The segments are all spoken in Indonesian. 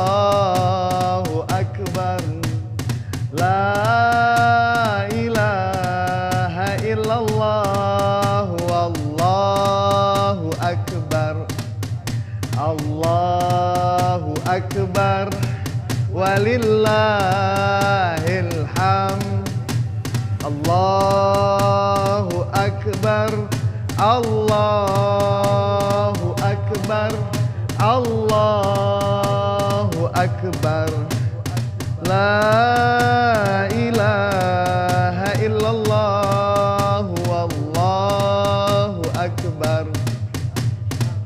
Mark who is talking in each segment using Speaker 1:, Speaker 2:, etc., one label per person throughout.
Speaker 1: Allahu Akbar. La ilaha illallah. Wallahu Akbar. Allahu Akbar. Walillahil hamd. Allahu Akbar. Allahu Akbar. Allahu Akbar. La ilaha illallah. Wallahu Akbar.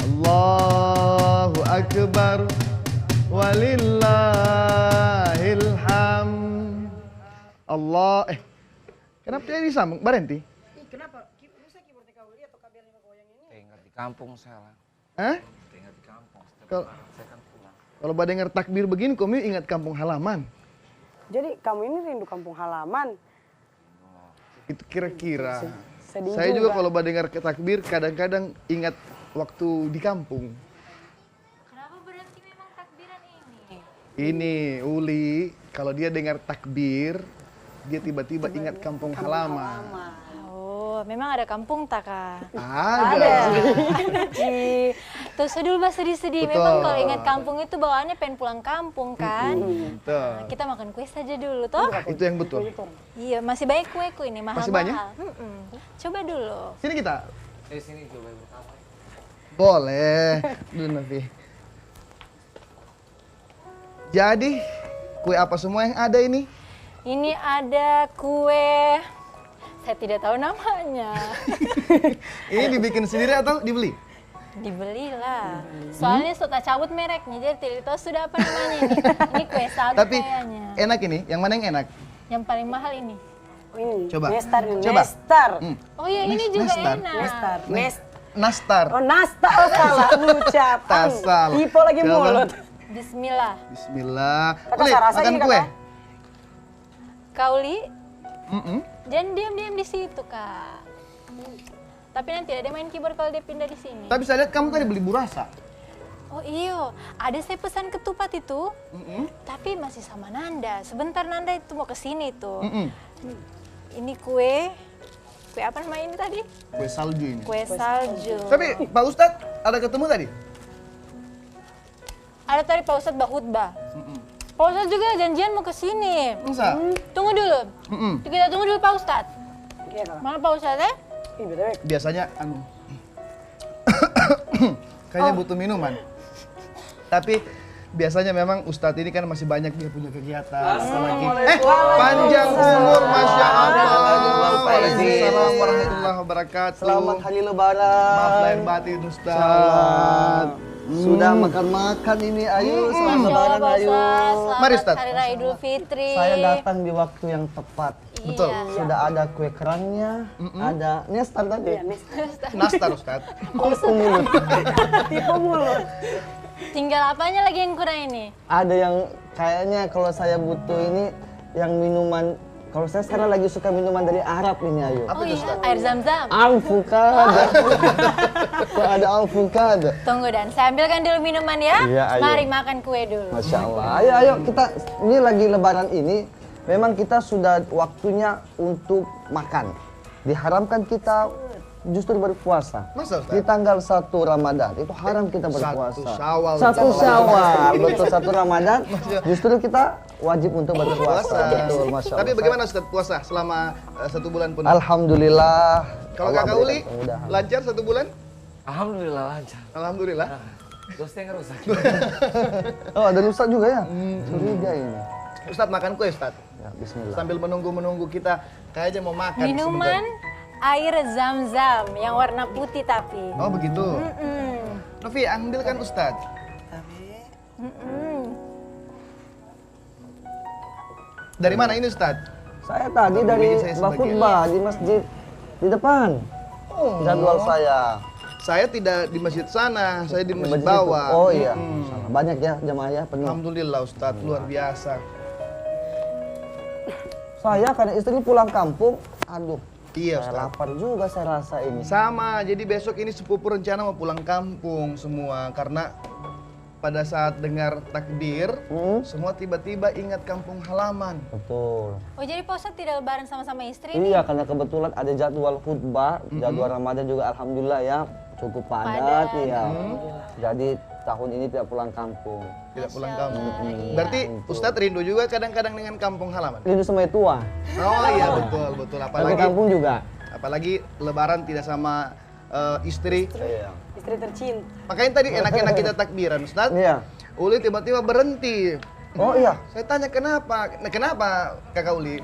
Speaker 1: Allahu Akbar. Walillahil hamd. Allah. Kenapa dia disambung? Barenti?
Speaker 2: Kenapa? Bisa keyboardnya kau lihat atau kabelnya goyang ini?
Speaker 3: Ingat di kampung saya.
Speaker 1: Hah?
Speaker 3: Ingat di kampung.
Speaker 1: Kalau
Speaker 3: Saya kan pulang.
Speaker 1: kalau dengar takbir begini, kamu ingat kampung halaman.
Speaker 2: Jadi kamu ini rindu kampung halaman.
Speaker 1: Itu kira-kira.
Speaker 2: Sedih
Speaker 1: Saya juga kalau dengar takbir kadang-kadang ingat waktu di kampung.
Speaker 4: Kenapa berhenti memang takbiran ini?
Speaker 1: Ini Uli, kalau dia dengar takbir, dia tiba-tiba ingat kampung halaman.
Speaker 4: Oh, memang ada kampung tak, Kak?
Speaker 1: Ada.
Speaker 4: Ji, tuh sedul bah sedih-sedih.
Speaker 1: Betul.
Speaker 4: Memang kalau ingat kampung itu bawaannya pengen pulang kampung kan?
Speaker 1: Betul.
Speaker 4: Nah, kita makan kue saja dulu, toh?
Speaker 1: Itu yang betul.
Speaker 4: Iya, masih banyak kueku ini, mahal-mahal.
Speaker 1: Masih banyak?
Speaker 4: Coba dulu.
Speaker 1: Sini kita.
Speaker 3: Sini coba ibu kamu.
Speaker 1: Boleh. Dulu Nafi. Jadi, kue apa semua yang ada ini?
Speaker 4: Ini ada kue, saya tidak tahu namanya.
Speaker 1: Ini dibikin sendiri atau dibeli?
Speaker 4: Dibelilah. Soalnya sudah cabut mereknya, jadi tidak tahu sudah apa namanya ini. Ini kue sagu
Speaker 1: Tapi
Speaker 4: kayaknya.
Speaker 1: enak ini. Yang mana yang enak?
Speaker 4: Yang paling mahal ini.
Speaker 2: Oh, ini.
Speaker 1: Coba.
Speaker 2: Nestar ini.
Speaker 1: Coba.
Speaker 2: Nestar.
Speaker 4: Oh iya, ini juga
Speaker 1: Nestar.
Speaker 4: enak.
Speaker 2: Nestar.
Speaker 1: Nastar.
Speaker 2: Oh, nastar. Oh, salah ucapan.
Speaker 1: Tasal.
Speaker 2: Tipe lagi
Speaker 1: Coba.
Speaker 2: mulut.
Speaker 4: Bismillah.
Speaker 1: Bismillah.
Speaker 2: Kakak
Speaker 1: Uli,
Speaker 2: saya rasa
Speaker 1: makan
Speaker 2: ini,
Speaker 1: kue.
Speaker 2: Kakak.
Speaker 4: Kauli,
Speaker 1: Mm-mm.
Speaker 4: jangan diam-diam di situ, Kak. Tapi nanti ada main keyboard kalau dia pindah di sini.
Speaker 1: Tapi saya lihat kamu tadi beli burasa.
Speaker 4: Oh iyo, ada saya pesan ketupat itu,
Speaker 1: Mm-mm.
Speaker 4: tapi masih sama Nanda. Sebentar Nanda itu mau ke sini tuh.
Speaker 1: Mm-mm.
Speaker 4: Ini kue apa namanya ini tadi?
Speaker 1: Kue salju ini.
Speaker 4: Kue salju.
Speaker 1: Tapi Pak Ustadz ada ketemu tadi?
Speaker 4: Ada tadi Pak Ustadz Bahutbah. Pak Ustadz juga janjian mau ke sini.
Speaker 1: Masa?
Speaker 4: Tunggu dulu.
Speaker 1: Mm-mm.
Speaker 4: Kita tunggu dulu Pak Ustadz.
Speaker 2: Iya, Kakak.
Speaker 4: Mana Pak Ustadz?
Speaker 2: Ih, BTW.
Speaker 1: Biasanya kayaknya butuh minuman. Tapi biasanya memang Ustadz ini kan masih banyak dia punya kegiatan. Apalagi panjang umur, masya Allah. Waalaikumsalam warahmatullahi wabarakatuh.
Speaker 5: Selamat hari lebaran.
Speaker 1: Maaf lahir batin Ustadz.
Speaker 5: Sudah makan-makan ini, ayo selamat
Speaker 4: Masya
Speaker 5: lebaran,
Speaker 4: Allah,
Speaker 5: ayo.
Speaker 4: Selamat
Speaker 1: Mari, Ustadz.
Speaker 4: Hari Raya Idul Fitri.
Speaker 5: Saya datang di waktu yang tepat.
Speaker 1: Betul.
Speaker 4: Iya.
Speaker 5: Sudah ada kue kerangnya, ada nestar tadi.
Speaker 1: Nastar Ustadz.
Speaker 5: Tipu mulut.
Speaker 2: Tipe mulut.
Speaker 4: Tinggal apanya lagi yang kurang ini?
Speaker 5: Ada yang kayaknya kalau saya butuh ini yang minuman. Kalau saya sekarang lagi suka minuman dari Arab ini, ayo.
Speaker 1: Apa
Speaker 4: Oh
Speaker 1: itu
Speaker 4: iya,
Speaker 1: Ustadz?
Speaker 4: air zam-zam.
Speaker 5: Alfukada. Kok ada alfukada?
Speaker 4: Tunggu Dan, saya ambilkan dulu minuman ya.
Speaker 5: Iya, ayo.
Speaker 4: Mari makan kue dulu.
Speaker 5: Masya Allah. Ayo kita ini lagi lebaran ini. Memang kita sudah waktunya untuk makan. Diharamkan kita justru berpuasa.
Speaker 1: Masa Ustadz?
Speaker 5: Di tanggal 1 Ramadan itu haram kita berpuasa.
Speaker 1: Satu Syawal.
Speaker 5: Satu Syawal, betul 1 Ramadan. Justru kita wajib untuk berpuasa. Betul, Masya Allah.
Speaker 1: Tapi bagaimana Ustadz puasa selama 1 bulan penuh?
Speaker 5: Alhamdulillah.
Speaker 1: Kalau
Speaker 5: Allah
Speaker 1: kakak
Speaker 5: berikan
Speaker 1: Uli
Speaker 5: kemudahan.
Speaker 1: lancar 1 bulan?
Speaker 3: Alhamdulillah lancar.
Speaker 1: Alhamdulillah.
Speaker 3: Dosnya nggak rusak.
Speaker 5: Oh, ada Ustadz juga ya? Curiga ini.
Speaker 1: Ustadz makan kue Ustadz.
Speaker 5: Ya, bismillah.
Speaker 1: Sambil menunggu kita kayaknya mau makan.
Speaker 4: Minuman air zam-zam yang warna putih tapi.
Speaker 1: sebentar. Oh begitu. Novi ambilkan Ustadz. Dari mana ini Ustadz?
Speaker 5: Saya tadi
Speaker 1: Tapi
Speaker 5: dari
Speaker 1: bikin saya sebagian.
Speaker 5: Bakutbah di masjid di depan. Jadwal saya.
Speaker 1: Saya tidak di masjid sana, saya di masjid
Speaker 5: Masjid
Speaker 1: bawah.
Speaker 5: itu. Oh iya. Salah. Banyak ya jamaah ya penuh.
Speaker 1: Alhamdulillah Ustadz, luar biasa.
Speaker 5: Saya karena istri pulang kampung, aduh.
Speaker 1: Iya
Speaker 5: Saya
Speaker 1: Ustadz.
Speaker 5: lapar juga saya rasa ini.
Speaker 1: Sama, jadi besok ini sepupu rencana mau pulang kampung semua karena pada saat dengar takbir, semua tiba-tiba ingat kampung halaman.
Speaker 5: Betul.
Speaker 4: Oh jadi Pak Ustadz tidak lebaran sama-sama istri
Speaker 5: Iya, karena kebetulan ada jadwal khutbah, jadwal Ramadan juga alhamdulillah ya cukup padat ya. Jadi tahun ini tidak pulang kampung.
Speaker 1: Tidak pulang
Speaker 4: Masya
Speaker 1: kampung.
Speaker 4: Allah, iya.
Speaker 1: Berarti Ustadz rindu juga kadang-kadang dengan kampung halaman.
Speaker 5: Rindu sama tua.
Speaker 1: Oh iya betul.
Speaker 5: Tapi kampung juga.
Speaker 1: Apalagi lebaran tidak sama istri.
Speaker 5: Iya.
Speaker 2: Istri tercinta.
Speaker 1: Makanya tadi enak-enak kita takbiran, Ustadz.
Speaker 5: Iya.
Speaker 1: Uli tiba-tiba berhenti.
Speaker 5: Oh iya.
Speaker 1: Saya tanya kenapa? Nah, kenapa Kakak Uli?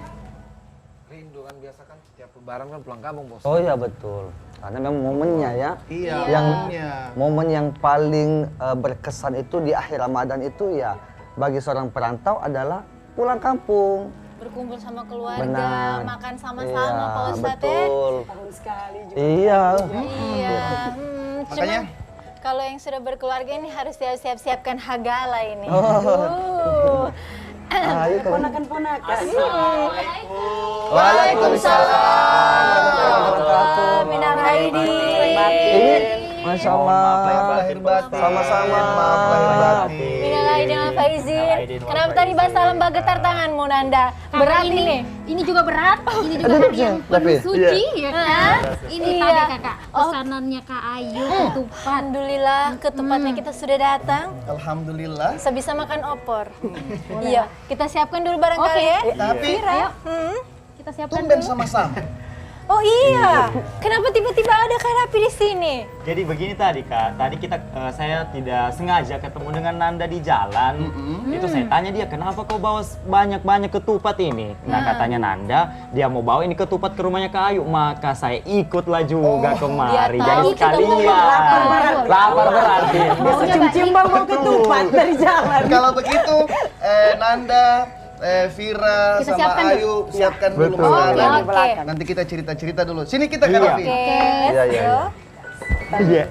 Speaker 3: Rindu kan biasa kan setiap lebaran kan pulang kampung bos.
Speaker 5: Oh iya betul. Karena memang momennya ya.
Speaker 1: Iya,
Speaker 5: Yang-
Speaker 1: momennya.
Speaker 5: Momen yang paling berkesan itu di akhir Ramadan itu ya bagi seorang perantau adalah pulang kampung.
Speaker 4: berkumpul sama keluarga,
Speaker 5: Benar.
Speaker 4: makan sama-sama
Speaker 5: Iya,
Speaker 4: Pak Ustadz ya.
Speaker 5: betul.
Speaker 2: Tahun sekali juga.
Speaker 5: Iya.
Speaker 4: Iya.
Speaker 1: Makanya?
Speaker 4: Cuman kalau yang sudah berkeluarga ini harus siapkan hagala ini.
Speaker 5: Ayo kalau
Speaker 2: Ponakan-ponakan.
Speaker 5: Waalaikumsalam.
Speaker 4: Minal aidin.
Speaker 5: Ini Masya Allah.
Speaker 1: Maaf lahir batin.
Speaker 5: Sama-sama.
Speaker 1: Maaf lahir batin.
Speaker 4: Minal aidin wal faizin. Kenapa tadi bahasa lembah getar tanganmu Nanda? Berat ini.
Speaker 6: Ini juga berat, ini juga
Speaker 5: Aduh,
Speaker 6: hari yang
Speaker 5: tapi-
Speaker 6: penuh suci ya kan? Ini
Speaker 4: Iya.
Speaker 6: tadi kakak, pesanannya Kak Ayu, ketupat.
Speaker 4: Alhamdulillah ketupatnya kita sudah datang.
Speaker 1: Alhamdulillah.
Speaker 4: Sebisa makan opor. Iya, kita siapkan dulu barangkali ya.
Speaker 1: Tapi
Speaker 4: Kira.
Speaker 6: Kita siapkan
Speaker 1: tumben
Speaker 6: dulu.
Speaker 1: sama-sama.
Speaker 4: Oh iya, kenapa tiba-tiba ada Kak Rapi di sini?
Speaker 7: Jadi begini tadi Kak, tadi saya tidak sengaja ketemu dengan Nanda di jalan. Itu saya tanya dia, kenapa kau bawa banyak-banyak ketupat ini? Nah katanya Nanda, dia mau bawa ini ketupat ke rumahnya Kak Ayu. Maka saya ikutlah juga kemari.
Speaker 4: dia
Speaker 7: Jadi
Speaker 4: tahu kita mau
Speaker 7: sekalian. Lapar berarti.
Speaker 2: Mau cium-cium bau ketupat dari jalan.
Speaker 1: Kalau begitu, Nanda, Vira,
Speaker 6: Kita
Speaker 1: sama
Speaker 6: siapkan dulu.
Speaker 1: Ayu siapkan dulu
Speaker 5: Betul.
Speaker 1: makanan.
Speaker 4: Oke.
Speaker 1: Nanti kita cerita-cerita dulu. Sini kita Kak
Speaker 5: Iya.
Speaker 1: Raffi.
Speaker 4: Oke,
Speaker 5: Iya, iya, iya.
Speaker 7: Iya.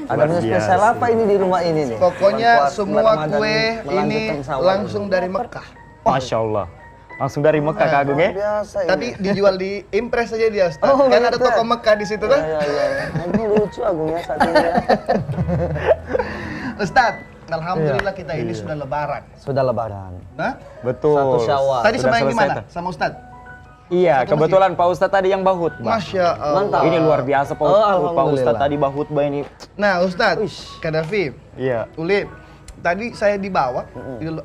Speaker 5: Ada menu spesial apa ini di rumah ini nih?
Speaker 1: Pokoknya
Speaker 5: Buat
Speaker 1: semua
Speaker 5: Ramadan
Speaker 1: kue ini
Speaker 5: melanjutkan sahur.
Speaker 1: langsung dari Mekah.
Speaker 7: Masya Allah. Langsung dari Mekah Kak Agung ya?
Speaker 5: Biasa ini.
Speaker 1: Tapi dijual di Impres aja dia, Ustaz.
Speaker 5: Oh,
Speaker 1: Kan ada
Speaker 5: gitu.
Speaker 1: toko Mekah di situ kan?
Speaker 5: Iya, iya, iya. Ini lucu Agung ya saat ini ya.
Speaker 1: Ustaz, alhamdulillah kita ini sudah lebaran.
Speaker 5: Sudah lebaran.
Speaker 1: Hah?
Speaker 7: Betul.
Speaker 5: Satu Syawal.
Speaker 1: Tadi
Speaker 7: Sudah
Speaker 1: sembahyang di
Speaker 7: selesai,
Speaker 1: mana?
Speaker 7: Tad.
Speaker 1: Sama Ustaz?
Speaker 7: Iya,
Speaker 1: Satu
Speaker 7: kebetulan Pak Ustadz tadi yang bahut, Bang.
Speaker 1: Masya Allah.
Speaker 5: Mantap.
Speaker 7: Ini luar biasa Pak,
Speaker 5: Oh,
Speaker 7: Pak
Speaker 5: alhamdulillah.
Speaker 7: Ustadz tadi bahutbah ini.
Speaker 1: Nah, Ustaz,
Speaker 5: Uish.
Speaker 1: Kadafi,
Speaker 7: Iya.
Speaker 1: Uli, tadi saya dibawa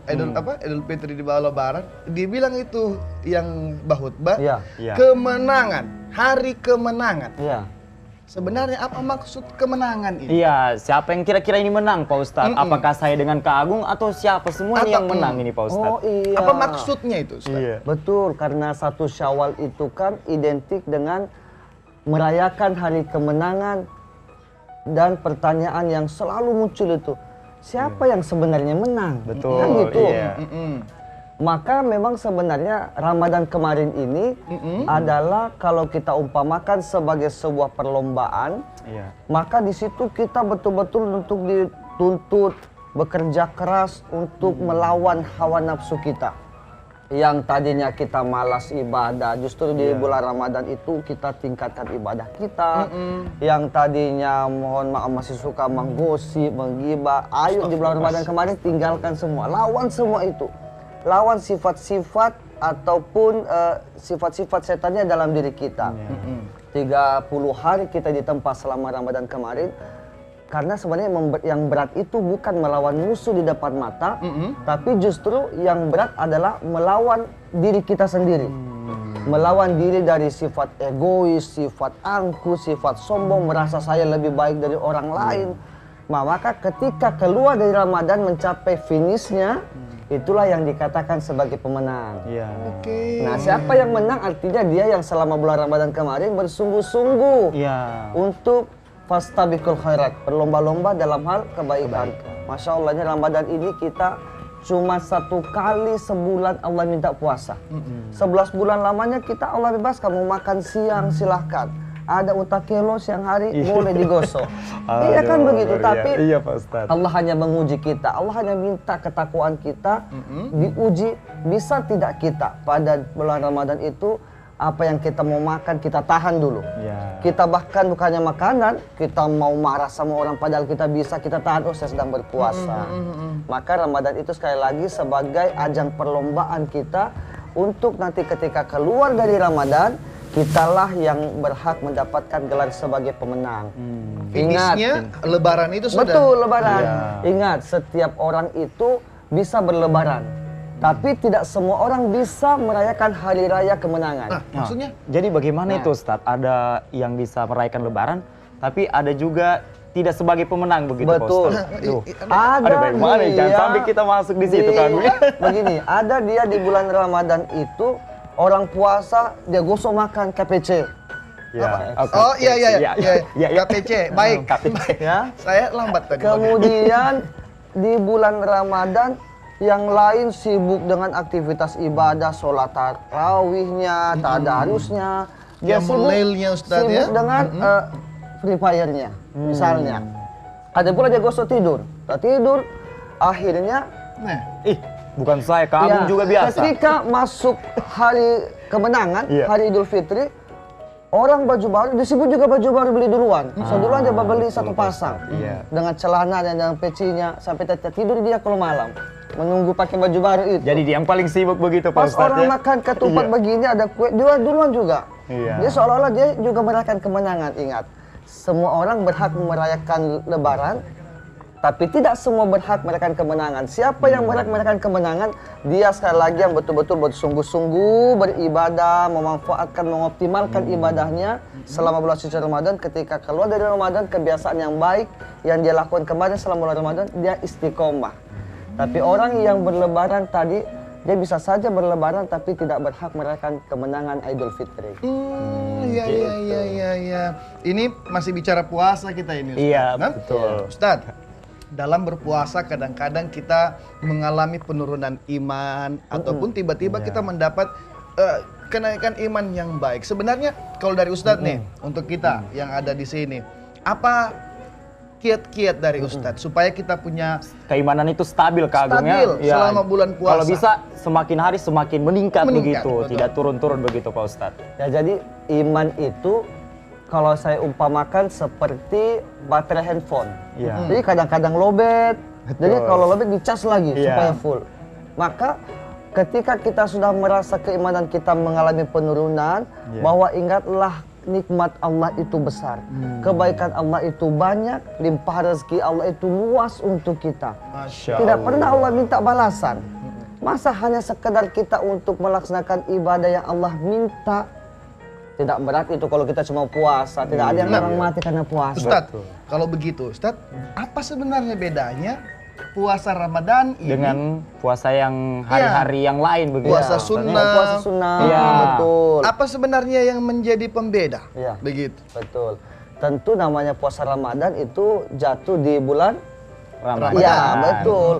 Speaker 1: Idul Fitri dibawa lebaran, dibilang itu yang bahutbah
Speaker 5: Iya.
Speaker 7: Iya.
Speaker 1: kemenangan, hari kemenangan.
Speaker 5: Iya.
Speaker 1: Sebenarnya apa maksud kemenangan ini?
Speaker 7: Iya, siapa yang kira-kira ini menang Pak Ustadz?
Speaker 1: Mm-mm.
Speaker 7: Apakah saya dengan Kak Agung atau siapa semua ini yang
Speaker 1: Atau-
Speaker 7: menang ini Pak Ustadz?
Speaker 5: Oh iya.
Speaker 1: Apa maksudnya itu, Ustaz?
Speaker 7: Iya.
Speaker 5: Betul, karena satu Syawal itu kan identik dengan merayakan hari kemenangan dan pertanyaan yang selalu muncul itu, siapa yang sebenarnya menang?
Speaker 7: Betul,
Speaker 5: Kan gitu.
Speaker 7: iya.
Speaker 5: Maka memang sebenarnya Ramadan kemarin ini adalah kalau kita umpamakan sebagai sebuah perlombaan,
Speaker 7: Iya.
Speaker 5: maka di situ kita betul-betul untuk dituntut bekerja keras untuk melawan hawa nafsu kita. Yang tadinya kita malas ibadah, justru di bulan Ramadan itu kita tingkatkan ibadah kita. Yang tadinya mohon maaf masih suka menggosip, menggibah, ayo di bulan Ramadan kemarin tinggalkan semua, lawan semua itu. Lawan sifat-sifat ataupun sifat-sifat setannya dalam diri kita. 30 hari kita ditempa selama Ramadan kemarin. Karena sebenarnya yang berat itu bukan melawan musuh di depan mata, tapi justru yang berat adalah melawan diri kita sendiri. Melawan diri dari sifat egois, sifat angkuh, sifat sombong, merasa saya lebih baik dari orang lain. Maka ketika keluar dari Ramadan mencapai finishnya, itulah yang dikatakan sebagai pemenang.
Speaker 7: Iya.
Speaker 5: Nah, siapa yang menang artinya dia yang selama bulan Ramadan kemarin bersungguh-sungguh
Speaker 7: Iya.
Speaker 5: untuk fastabiqul khairat, berlomba-lomba dalam hal kebaikan. Masya Allah, Ramadan ini kita cuma 1 kali sebulan Allah minta puasa. 11 bulan lamanya kita Allah bebaskan, mau makan siang silahkan. Ada utakelo siang hari boleh digosok. Iya kan
Speaker 7: Aduh,
Speaker 5: begitu,
Speaker 7: luar biasa.
Speaker 5: tapi
Speaker 7: Iya Pak Ustadz.
Speaker 5: Allah hanya menguji kita, Allah hanya minta ketakwaan kita, diuji bisa tidak kita pada bulan Ramadan itu apa yang kita mau makan kita tahan dulu.
Speaker 7: Ya.
Speaker 5: Kita bahkan bukannya makanan, kita mau marah sama orang padahal kita bisa, kita tahan, oh saya sedang berpuasa. Maka Ramadan itu sekali lagi sebagai ajang perlombaan kita untuk nanti ketika keluar dari Ramadan, kitalah yang berhak mendapatkan gelar sebagai pemenang.
Speaker 1: Finishnya Lebaran itu sudah.
Speaker 5: Betul, Lebaran.
Speaker 7: Iya.
Speaker 5: Ingat, setiap orang itu bisa berlebaran. Tapi tidak semua orang bisa merayakan hari raya kemenangan.
Speaker 1: Nah, maksudnya?
Speaker 7: Jadi bagaimana itu Ustadz? Ada yang bisa merayakan lebaran, tapi ada juga tidak sebagai pemenang begitu Pak
Speaker 5: Betul.
Speaker 7: Ustadz? Duh.
Speaker 5: Ada
Speaker 7: bagaimana? Jangan sampai kita masuk di situ kan.
Speaker 5: Begini, ada dia di bulan Ramadan itu orang puasa dia gosok makan KPC.
Speaker 7: Ya.
Speaker 1: Oh iya. KPC, baik.
Speaker 7: KPC.
Speaker 5: Ya.
Speaker 1: Saya lambat tadi.
Speaker 5: Kemudian di bulan Ramadan yang lain sibuk dengan aktivitas ibadah, sholat tarawihnya, tadarusnya. Dia
Speaker 1: Qiyamul Lailnya, Ustadz,
Speaker 5: sibuk
Speaker 1: ya?
Speaker 5: dengan Free Fire-nya, misalnya. Ada pula dia gosok tidur. Tak tidur, akhirnya
Speaker 1: Nah,
Speaker 7: Ih, bukan saya, kamu
Speaker 5: ya,
Speaker 7: juga biasa.
Speaker 5: ketika masuk hari kemenangan,
Speaker 7: Iya.
Speaker 5: hari Idul Fitri, orang baju baru, disebut juga baju baru beli duluan. Duluan dia beli satu pasang.
Speaker 7: Iya.
Speaker 5: Dengan celana dan dengan pecinya, sampai tidur dia kalau malam. Menunggu pakai baju baru itu.
Speaker 7: Jadi dia yang paling sibuk begitu Pak
Speaker 5: Pas
Speaker 7: Ustadz
Speaker 5: orang
Speaker 7: ya?
Speaker 5: makan ketupat
Speaker 7: Iya.
Speaker 5: begini ada kue, dia duluan juga.
Speaker 7: Iya.
Speaker 5: Dia seolah-olah dia juga merayakan kemenangan. Ingat, semua orang berhak merayakan Lebaran, tapi tidak semua berhak merayakan kemenangan. Siapa yang berhak merayakan kemenangan, dia sekali lagi yang betul-betul bersungguh-sungguh beribadah, memanfaatkan, mengoptimalkan ibadahnya selama bulan suci Ramadan. Ketika keluar dari Ramadan, kebiasaan yang baik yang dia lakukan kemarin selama bulan Ramadan, dia istiqomah. Tapi orang yang berlebaran tadi, dia bisa saja berlebaran tapi tidak berhak merayakan kemenangan Idul Fitri.
Speaker 1: iya. Ini masih bicara puasa kita ini, Ustadz.
Speaker 7: Iya,
Speaker 1: Kan?
Speaker 7: betul.
Speaker 1: Ustadz, dalam berpuasa kadang-kadang kita mengalami penurunan iman ataupun tiba-tiba kita mendapat kenaikan iman yang baik. Sebenarnya kalau dari Ustadz nih, untuk kita yang ada di sini, apa kiat-kiat dari Ustadz supaya kita punya
Speaker 7: Keimanan itu stabil Kak Agung ya?
Speaker 1: Stabil selama bulan puasa.
Speaker 7: Kalau bisa semakin hari semakin meningkat begitu,
Speaker 1: betul.
Speaker 7: tidak turun-turun begitu Pak Ustadz.
Speaker 5: Ya, jadi iman itu kalau saya umpamakan seperti baterai handphone.
Speaker 7: Iya.
Speaker 5: Jadi kadang-kadang lobet. Jadi kalau lobet dicas lagi
Speaker 7: Iya.
Speaker 5: supaya full. Maka ketika kita sudah merasa keimanan kita mengalami penurunan, bahwa ingatlah nikmat Allah itu besar. Kebaikan Allah itu banyak, limpah rezeki Allah itu luas untuk kita.
Speaker 1: Masya
Speaker 5: Tidak pernah Allah minta balasan. Masa hanya sekedar kita untuk melaksanakan ibadah yang Allah minta? Tidak berat itu kalau kita cuma puasa. Tidak ada yang orang mati karena puasa.
Speaker 1: Ustadz, kalau begitu Ustadz, apa sebenarnya bedanya puasa Ramadan ini
Speaker 7: Dengan puasa yang hari-hari yang lain begitu.
Speaker 1: puasa
Speaker 7: Ustadz, ya.
Speaker 1: sunnah?
Speaker 5: Puasa sunnah,
Speaker 7: Iya.
Speaker 5: betul.
Speaker 1: Apa sebenarnya yang menjadi pembeda?
Speaker 5: Iya.
Speaker 1: Begitu.
Speaker 5: Betul. Tentu namanya puasa Ramadan itu jatuh di bulan
Speaker 7: Ramadan.
Speaker 5: Iya, betul.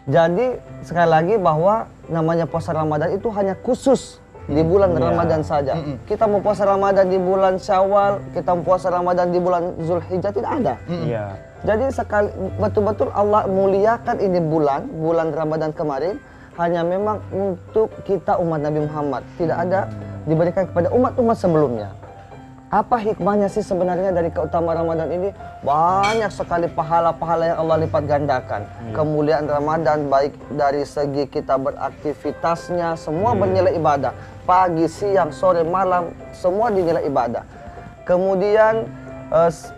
Speaker 5: Jadi sekali lagi bahwa namanya puasa Ramadan itu hanya khusus di bulan Ramadan saja. Kita mau puasa Ramadan di bulan Syawal, kita mau puasa Ramadan di bulan Zulhijjah, tidak ada.
Speaker 7: Iya.
Speaker 5: Jadi sekali betul-betul Allah muliakan ini bulan Ramadan kemarin hanya memang untuk kita umat Nabi Muhammad. Tidak ada diberikan kepada umat-umat sebelumnya. Apa hikmahnya sih sebenarnya dari keutamaan Ramadan ini? Banyak sekali pahala-pahala yang Allah lipat gandakan. Kemuliaan Ramadan baik dari segi kita beraktivitasnya, semua bernilai ibadah. Pagi, siang, sore, malam, semua dinilai ibadah. Kemudian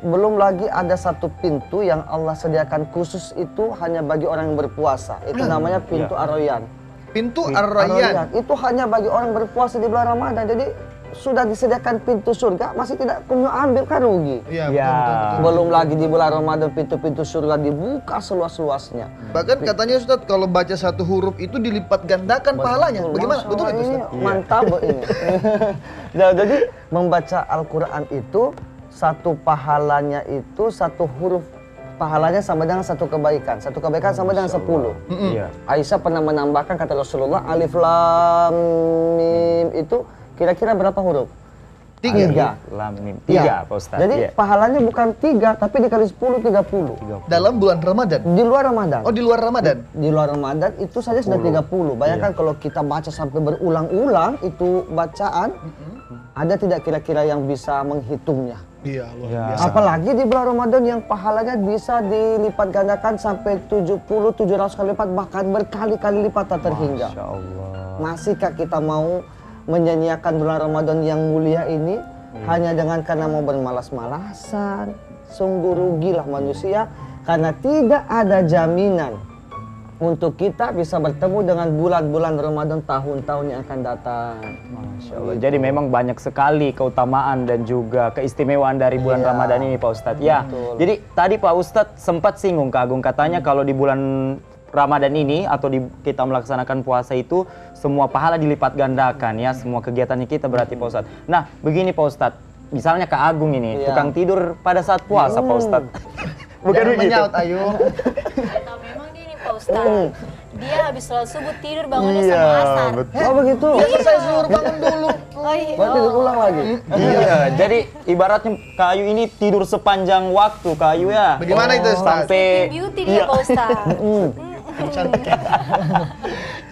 Speaker 5: belum lagi ada satu pintu yang Allah sediakan khusus itu hanya bagi orang yang berpuasa. Itu namanya pintu Ar-Rayyan.
Speaker 1: Pintu Ar-Rayyan.
Speaker 5: Itu hanya bagi orang berpuasa di bulan Ramadan. Jadi sudah disediakan pintu surga, masih tidak kunjung ambil kan rugi.
Speaker 1: Iya,
Speaker 7: Ya.
Speaker 1: betul.
Speaker 5: Belum lagi di bulan Ramadan pintu-pintu surga dibuka seluas-luasnya.
Speaker 1: Bahkan katanya Ustadz kalau baca satu huruf itu dilipat gandakan pahalanya. Bagaimana?
Speaker 5: Masya
Speaker 1: Betul
Speaker 5: Allah,
Speaker 1: itu
Speaker 5: ini
Speaker 1: Ustadz?
Speaker 5: mantap ini. Nah, jadi membaca Al-Quran itu satu pahalanya itu satu huruf pahalanya sama dengan satu kebaikan. Satu kebaikan sama dengan 10.
Speaker 7: Iya.
Speaker 5: Aisyah pernah menambahkan kata Rasulullah alif lam mim itu kira-kira berapa huruf?
Speaker 1: Tiga.
Speaker 7: Lam mim.
Speaker 5: Iya.
Speaker 7: 3 Pak Ustadz.
Speaker 5: Jadi
Speaker 7: Iya.
Speaker 5: pahalanya bukan 3 tapi dikali 10 30.
Speaker 1: Dalam bulan Ramadan.
Speaker 5: Di luar Ramadan.
Speaker 1: Oh, di luar Ramadan.
Speaker 5: Di luar Ramadan itu saja sudah 30. Bayangkan kalau kita baca sampai berulang-ulang itu bacaan, ada tidak kira-kira yang bisa menghitungnya?
Speaker 1: Iya, luar
Speaker 7: Ya.
Speaker 1: biasa.
Speaker 5: Apalagi di bulan Ramadan yang pahalanya bisa dilipat gandakan sampai 70, 700 kali lipat, bahkan berkali-kali lipat tak terhingga.
Speaker 7: Masya Allah.
Speaker 5: Masihkah kita mau menyanyiakan bulan Ramadan yang mulia ini hanya dengan karena mau bermalas-malasan? Sungguh rugilah manusia karena tidak ada jaminan untuk kita bisa bertemu dengan bulan-bulan Ramadan tahun-tahun yang akan datang.
Speaker 7: Masya Allah. Jadi memang banyak sekali keutamaan dan juga keistimewaan dari bulan
Speaker 5: Iya.
Speaker 7: Ramadan ini Pak Ustadz. Ya,
Speaker 5: Betul.
Speaker 7: jadi tadi Pak Ustadz sempat singgung Kak Agung, katanya kalau di bulan Ramadan ini atau kita melaksanakan puasa itu semua pahala dilipat gandakan ya, semua kegiatannya kita berarti Pak Ustadz. Nah, begini Pak Ustadz, misalnya Kak Agung ini
Speaker 5: Iya.
Speaker 7: tukang tidur pada saat puasa Pak Ustadz. Bukan
Speaker 1: Jangan
Speaker 7: begitu?
Speaker 1: menyaut, Ayu.
Speaker 4: Atau memang dia nih Pak Ustadz, dia habis sholat subuh tidur bangunnya
Speaker 7: Iya,
Speaker 4: sama asar.
Speaker 7: betul.
Speaker 5: Oh begitu?
Speaker 1: Saya suruh bangun dulu.
Speaker 4: Oh iya.
Speaker 5: Berarti ulang lagi?
Speaker 7: Iya, jadi ibaratnya kayu ini tidur sepanjang waktu kayu ya.
Speaker 1: Bagaimana itu, Ustaz?
Speaker 7: Sampai
Speaker 4: Beauty dia Pak Ustadz.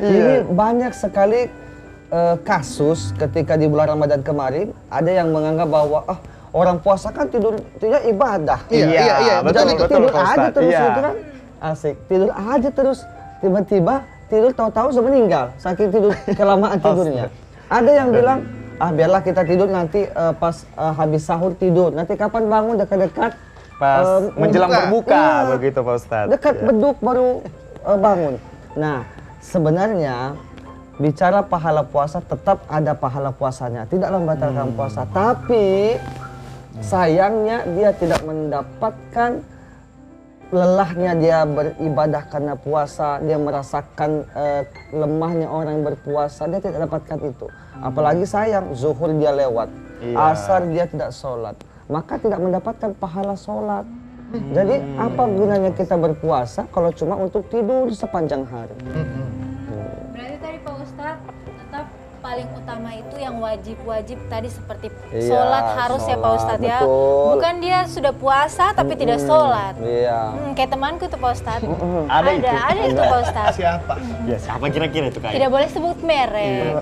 Speaker 5: Ini banyak sekali kasus ketika di bulan Ramadan kemarin ada yang menganggap bahwa orang puasa kan tidurnya ibadah.
Speaker 1: Iya,
Speaker 7: betul,
Speaker 5: Jadi
Speaker 7: betul,
Speaker 5: tidur
Speaker 7: Pak
Speaker 5: aja
Speaker 7: Ustadz.
Speaker 5: terus
Speaker 7: Iya.
Speaker 5: gitu kan. Asik, tidur aja terus. Tiba-tiba tidur tahu-tahu sudah meninggal saking tidur kelamaan tidurnya. Ada yang bilang, biarlah kita tidur nanti pas habis sahur tidur. Nanti kapan bangun dekat-dekat
Speaker 7: pas menjelang berbuka
Speaker 5: Iya.
Speaker 7: begitu Pak Ustadz.
Speaker 5: dekat beduk baru bangun. Nah, sebenarnya bicara pahala puasa tetap ada pahala puasanya, tidaklah membatalkan puasa. Tapi sayangnya dia tidak mendapatkan lelahnya dia beribadah karena puasa, dia merasakan lemahnya orang yang berpuasa, dia tidak dapatkan itu. Apalagi sayang, zuhur dia lewat, asar dia tidak sholat, maka tidak mendapatkan pahala sholat. Jadi apa gunanya kita berpuasa kalau cuma untuk tidur sepanjang hari?
Speaker 4: Berarti tadi Pak Ustadz tetap paling utama itu yang wajib-wajib tadi seperti
Speaker 5: Iya,
Speaker 4: sholat harus ya Pak
Speaker 5: sholat,
Speaker 4: Ustadz ya.
Speaker 5: betul.
Speaker 4: Bukan dia sudah puasa tapi tidak sholat.
Speaker 5: Iya.
Speaker 4: Kayak temanku itu Pak Ustadz.
Speaker 7: Ada itu?
Speaker 4: Ada itu Pak Ustadz.
Speaker 1: Siapa?
Speaker 7: Ya, siapa kira-kira itu Kak?
Speaker 4: Tidak boleh sebut merek.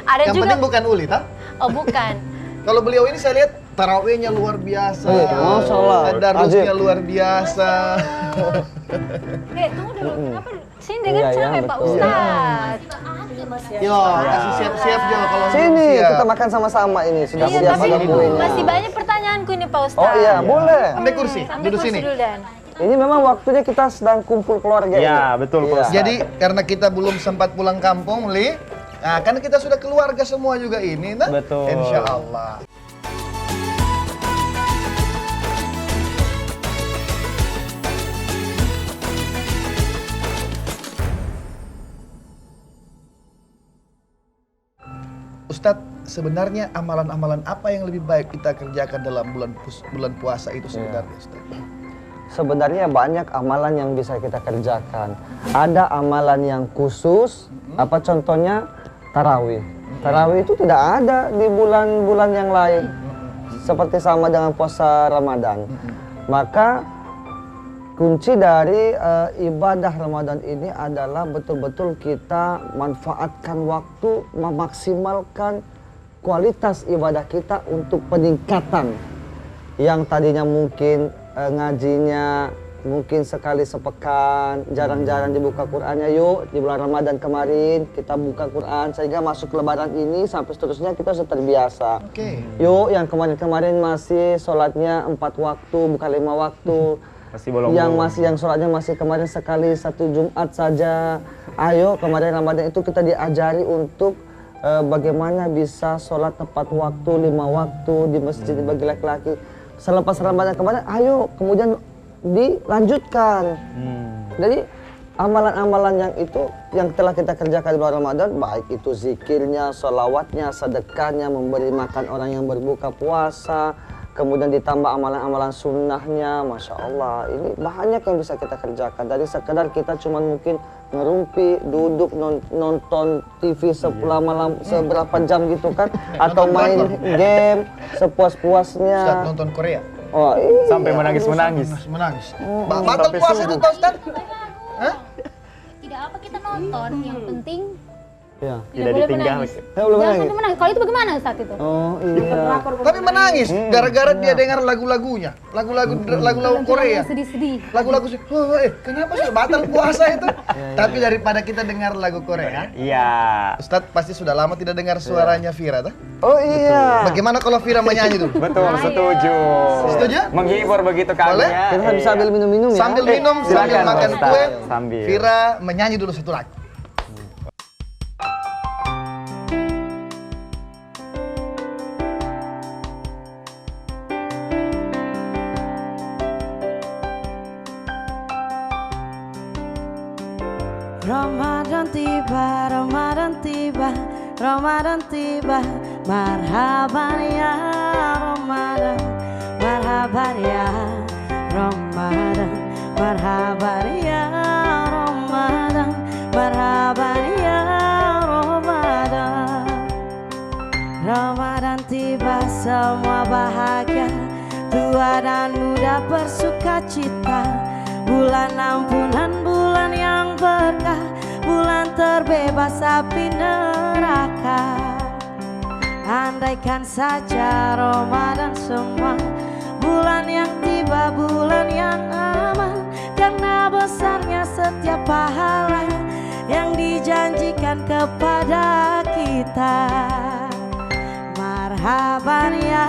Speaker 4: Ada
Speaker 1: Yang
Speaker 4: juga.
Speaker 1: penting bukan Uli, tak?
Speaker 4: Oh bukan.
Speaker 1: Kalau beliau ini saya lihat tarawihnya luar biasa.
Speaker 5: Masya Allah.
Speaker 1: Tadarusnya
Speaker 5: Ajib.
Speaker 1: luar biasa.
Speaker 4: Tunggu dulu. Kenapa? Sini dengar
Speaker 5: Iya,
Speaker 4: capek
Speaker 5: iya,
Speaker 4: Pak
Speaker 5: betul.
Speaker 4: Ustadz.
Speaker 1: Yo, kasih siap-siap Jo kalau
Speaker 5: Sini
Speaker 1: siap.
Speaker 5: kita makan sama-sama ini sudah
Speaker 4: Iya,
Speaker 5: siap
Speaker 4: tapi
Speaker 5: ada kuenya.
Speaker 4: masih banyak pertanyaanku ini Pak Ustadz.
Speaker 5: Oh iya, boleh.
Speaker 1: Ambil kursi,
Speaker 4: Ambil
Speaker 1: duduk
Speaker 4: kursi
Speaker 1: sini.
Speaker 4: dulu Dan.
Speaker 5: Ini memang waktunya kita sedang kumpul keluarga ini.
Speaker 7: Ya, betul Pak
Speaker 5: Iya.
Speaker 7: Ustadz.
Speaker 1: Jadi karena kita belum sempat pulang kampung, Li. Nah, karena kita sudah keluarga semua juga ini, nah.
Speaker 7: Betul.
Speaker 1: Insya Allah. Ustadz, sebenarnya amalan-amalan apa yang lebih baik kita kerjakan dalam bulan puasa itu sebenarnya, Ustadz?
Speaker 5: Sebenarnya banyak amalan yang bisa kita kerjakan. Ada amalan yang khusus, apa contohnya tarawih. Tarawih itu tidak ada di bulan-bulan yang lain. Seperti sama dengan puasa Ramadan. Maka kunci dari ibadah Ramadan ini adalah betul-betul kita manfaatkan waktu, memaksimalkan kualitas ibadah kita untuk peningkatan. Yang tadinya mungkin ngajinya mungkin sekali sepekan, jarang-jarang dibuka Qur'annya, yuk di bulan Ramadan kemarin kita buka Qur'an sehingga masuk lebaran ini sampai seterusnya kita sudah terbiasa.
Speaker 1: Oke.
Speaker 5: Yuk yang kemarin-kemarin masih sholatnya 4 waktu bukan 5 waktu.
Speaker 7: Masih belum.
Speaker 5: Yang sholatnya masih kemarin sekali 1 Jumat saja. Ayo kemarin Ramadan itu kita diajari untuk bagaimana bisa sholat tepat waktu 5 waktu di masjid bagi laki-laki. Selepas Ramadan kemarin, ayo kemudian dilanjutkan. Jadi amalan-amalan yang itu yang telah kita kerjakan di bulan Ramadan, baik itu zikirnya, sholawatnya, sedekahnya, memberi makan orang yang berbuka puasa, kemudian ditambah amalan-amalan sunnahnya, Masya Allah. Ini banyak yang bisa kita kerjakan. Dari sekedar kita cuma mungkin ngerumpi, duduk nonton TV seberapa jam gitu kan, atau main game sepuas-puasnya.
Speaker 1: Ustaz nonton Korea.
Speaker 5: Oh, iya.
Speaker 7: Sampai menangis-menangis.
Speaker 1: Menangis. Batal puasa itu Pak Ustaz? Hah?
Speaker 6: Tidak apa kita nonton, yang penting
Speaker 5: Ya.
Speaker 7: Tidak
Speaker 6: boleh
Speaker 7: ditinggal.
Speaker 6: menangis.
Speaker 5: Belum
Speaker 6: Jangan
Speaker 5: menangis.
Speaker 6: sampai menangis. Kalau itu bagaimana saat itu?
Speaker 5: Oh iya.
Speaker 1: Tapi menangis gara-gara dia dengar lagu-lagunya, lagu-lagu Korea.
Speaker 6: Sedih-sedih.
Speaker 1: Lagu-lagu kenapa sih batal puasa itu? Tapi daripada kita dengar lagu Korea,
Speaker 7: Iya.
Speaker 1: Ustadz pasti sudah lama tidak dengar suaranya Vira, tuh.
Speaker 5: Oh iya.
Speaker 1: Bagaimana kalau Vira menyanyi dulu?
Speaker 7: Betul, setuju.
Speaker 1: Setuju?
Speaker 7: Menghibur begitu
Speaker 1: Boleh?
Speaker 7: kagumnya.
Speaker 5: Kita bisa sambil minum-minum ya.
Speaker 1: Sambil minum, sambil
Speaker 7: silakan,
Speaker 1: makan
Speaker 7: Ustaz.
Speaker 1: kue,
Speaker 7: Sambil.
Speaker 1: Vira menyanyi dulu satu lagu.
Speaker 8: Ramadan tiba, Ramadan tiba, Ramadan tiba. Marhaban ya Ramadan, marhaban ya Ramadan, marhaban ya Ramadan, marhaban ya Ramadan. Ramadan tiba, semua bahagia, tua dan muda bersuka cita. Bulan ampunan, bulan yang berkah, bulan terbebas api neraka. Andaikan saja Ramadan semua, bulan yang tiba, bulan yang aman. Karena besarnya setiap pahala yang dijanjikan kepada kita. Marhaban ya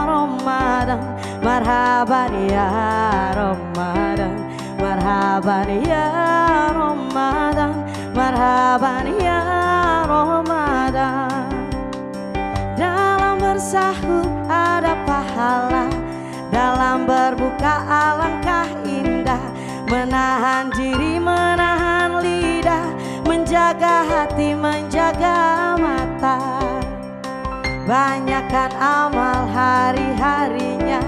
Speaker 8: Ramadan, marhaban ya Ramadan, marhaban ya Ramadan, marhaban ya Ramadan. Dalam bersahur ada pahala, dalam berbuka alangkah indah. Menahan diri, menahan lidah, menjaga hati, menjaga mata. Banyakkan amal hari-harinya,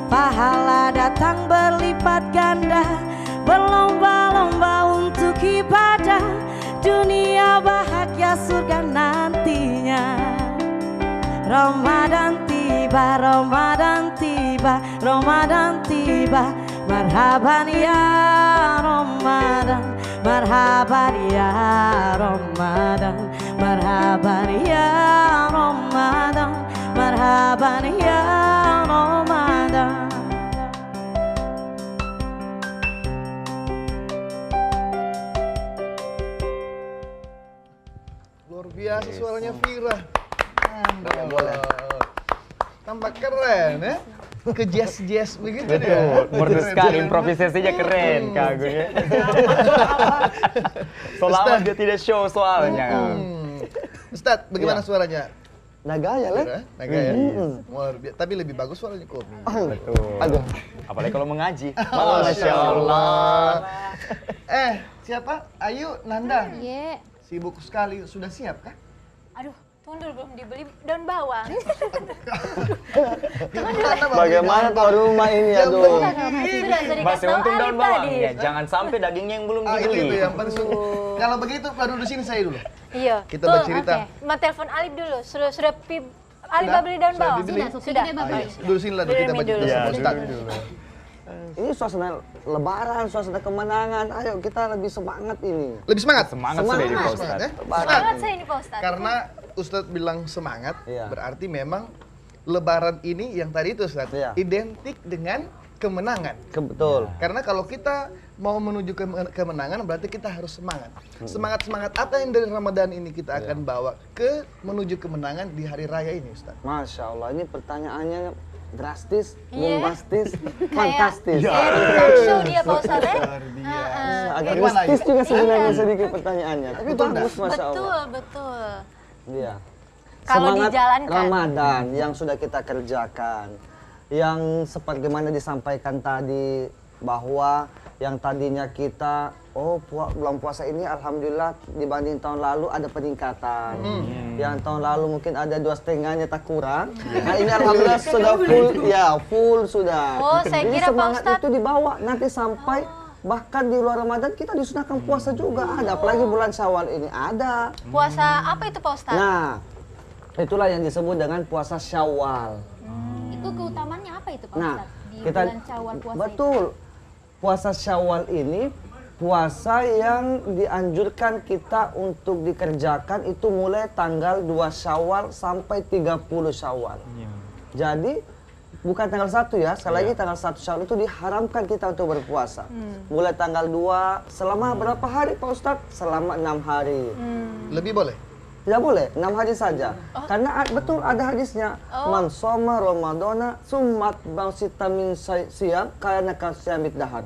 Speaker 8: pahala datang berlipat ganda. Berlomba-lomba untuk ibadah, dunia bahagia surga nantinya. Ramadan tiba, Ramadan tiba, Ramadan tiba. Marhaban ya Ramadan, marhaban ya Ramadan, marhaban ya Ramadan, marhaban ya Ramadan.
Speaker 1: Luar biasa suaranya Vira. Boleh. Tambah keren ya. Ke jazz begitu dia.
Speaker 7: Merdu sekali, improvisasinya keren kagumnya. Selama dia tidak show soalnya.
Speaker 1: Ustadz, bagaimana suaranya?
Speaker 5: Nagaya lah.
Speaker 1: Vira? Naga ya? Luar biasa. Tapi lebih bagus suaranya Komi.
Speaker 7: Betul.
Speaker 5: Aduh.
Speaker 7: Apalagi kalau mengaji.
Speaker 1: Masya Allah. Siapa? Ayu, Nanda.
Speaker 6: Iya.
Speaker 1: Sibuk sekali. Sudah siap kah?
Speaker 4: Aduh, tunggu dulu belum dibeli daun bawang.
Speaker 5: Bagaimana tuh rumah ini
Speaker 1: Ya,
Speaker 5: aduh.
Speaker 4: Sudah dikasih
Speaker 7: Masih
Speaker 4: tahu
Speaker 7: untung daun
Speaker 4: Alif
Speaker 7: bawang
Speaker 4: tadi.
Speaker 7: ya. Jangan sampai dagingnya yang belum
Speaker 1: Ah, itu
Speaker 7: dibeli.
Speaker 1: yang paling suka. Kalau begitu, baru di sini saya dulu.
Speaker 4: Iya.
Speaker 1: Kita
Speaker 4: Tuh,
Speaker 1: bercerita.
Speaker 4: oke. Ma telepon Alif dulu. Sudah Alif
Speaker 1: Sudah?
Speaker 4: beli daun
Speaker 1: Sudah
Speaker 4: bawang.
Speaker 1: dibeli?
Speaker 4: Sudah.
Speaker 6: Dia
Speaker 1: Ah,
Speaker 6: bapak.
Speaker 1: iya. Dulu sini lah, dulu kita
Speaker 4: Dulu
Speaker 1: bercerita
Speaker 4: dulu.
Speaker 1: sama
Speaker 7: Ya,
Speaker 1: Ustadz.
Speaker 7: dulu.
Speaker 5: Ini suasana lebaran, suasana kemenangan. Ayo kita lebih semangat ini.
Speaker 1: Lebih semangat?
Speaker 7: Semangat sudah ini Pak
Speaker 1: Semangat,
Speaker 7: Ustadz.
Speaker 1: ya?
Speaker 4: Semangat saya ini Pak Ustadz.
Speaker 1: Karena Ustadz bilang semangat,
Speaker 5: Iya.
Speaker 1: berarti memang Lebaran ini yang tadi itu Ustadz,
Speaker 5: Iya.
Speaker 1: identik dengan kemenangan.
Speaker 5: Betul.
Speaker 1: Karena kalau kita mau menuju kemenangan, berarti kita harus semangat. Semangat-semangat apa yang dari Ramadan ini kita akan bawa ke menuju kemenangan di hari raya ini Ustadz?
Speaker 5: Masya Allah, ini pertanyaannya drastis,
Speaker 4: Iya.
Speaker 5: bombastis, fantastis.
Speaker 4: Talk show dia Pak Ustadz ya.
Speaker 5: Agak
Speaker 1: Gimana,
Speaker 5: mistis
Speaker 1: Ayu?
Speaker 5: juga sebenarnya sedikit pertanyaannya. Tapi
Speaker 1: Betul
Speaker 5: bagus, Masya Allah.
Speaker 4: Betul, betul.
Speaker 5: Iya.
Speaker 4: Kalau
Speaker 5: Semangat
Speaker 4: dijalankan.
Speaker 5: Ramadan yang sudah kita kerjakan, yang sebagaimana disampaikan tadi bahwa yang tadinya kita bulan puasa ini alhamdulillah dibanding tahun lalu ada peningkatan. Yang tahun lalu mungkin ada 2,5-nya tak kurang. Nah ini alhamdulillah sudah full sudah.
Speaker 4: Oh, saya
Speaker 5: Jadi
Speaker 4: kira Pak
Speaker 5: semangat
Speaker 4: Ustadz.
Speaker 5: itu dibawa nanti sampai bahkan di luar Ramadan kita disunahkan puasa juga ada, apalagi bulan Syawal ini ada.
Speaker 4: Puasa apa itu Pak Ustadz?
Speaker 5: Nah, itulah yang disebut dengan puasa Syawal.
Speaker 6: Itu keutamaannya apa itu Pak
Speaker 5: Nah,
Speaker 6: Ustadz? Di
Speaker 5: kita
Speaker 6: bulan Syawal puasa
Speaker 5: betul. Puasa Syawal ini puasa yang dianjurkan kita untuk dikerjakan itu mulai tanggal 2 Syawal sampai 30 Syawal. Jadi bukan tanggal 1 ya, sekali lagi tanggal 1 Syawal itu diharamkan kita untuk berpuasa. Mulai tanggal 2 selama berapa hari Pak Ustadz? Selama 6 hari.
Speaker 1: Lebih boleh?
Speaker 5: Tidak boleh, 6 hari saja. Karena betul ada hadisnya. Man soma Ramadana summat bangsita min siam karena kasyamid dahar.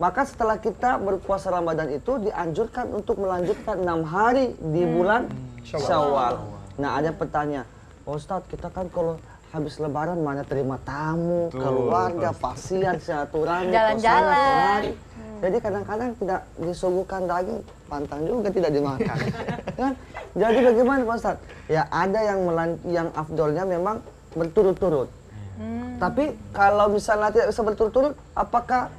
Speaker 5: Maka setelah kita berpuasa Ramadan itu dianjurkan untuk melanjutkan 6 hari di bulan Syawal. Nah ada pertanyaan, Pak Ustadz kita kan kalau habis lebaran mana terima tamu, keluarga, pasien, silaturahmi,
Speaker 4: Jalan-jalan.
Speaker 5: Jadi kadang-kadang tidak disuguhkan daging, pantang juga tidak dimakan. Kan? Jadi bagaimana Pak Ustadz? Ya ada yang afdolnya memang berturut-turut. Tapi kalau misalnya tidak bisa berturut-turut, apakah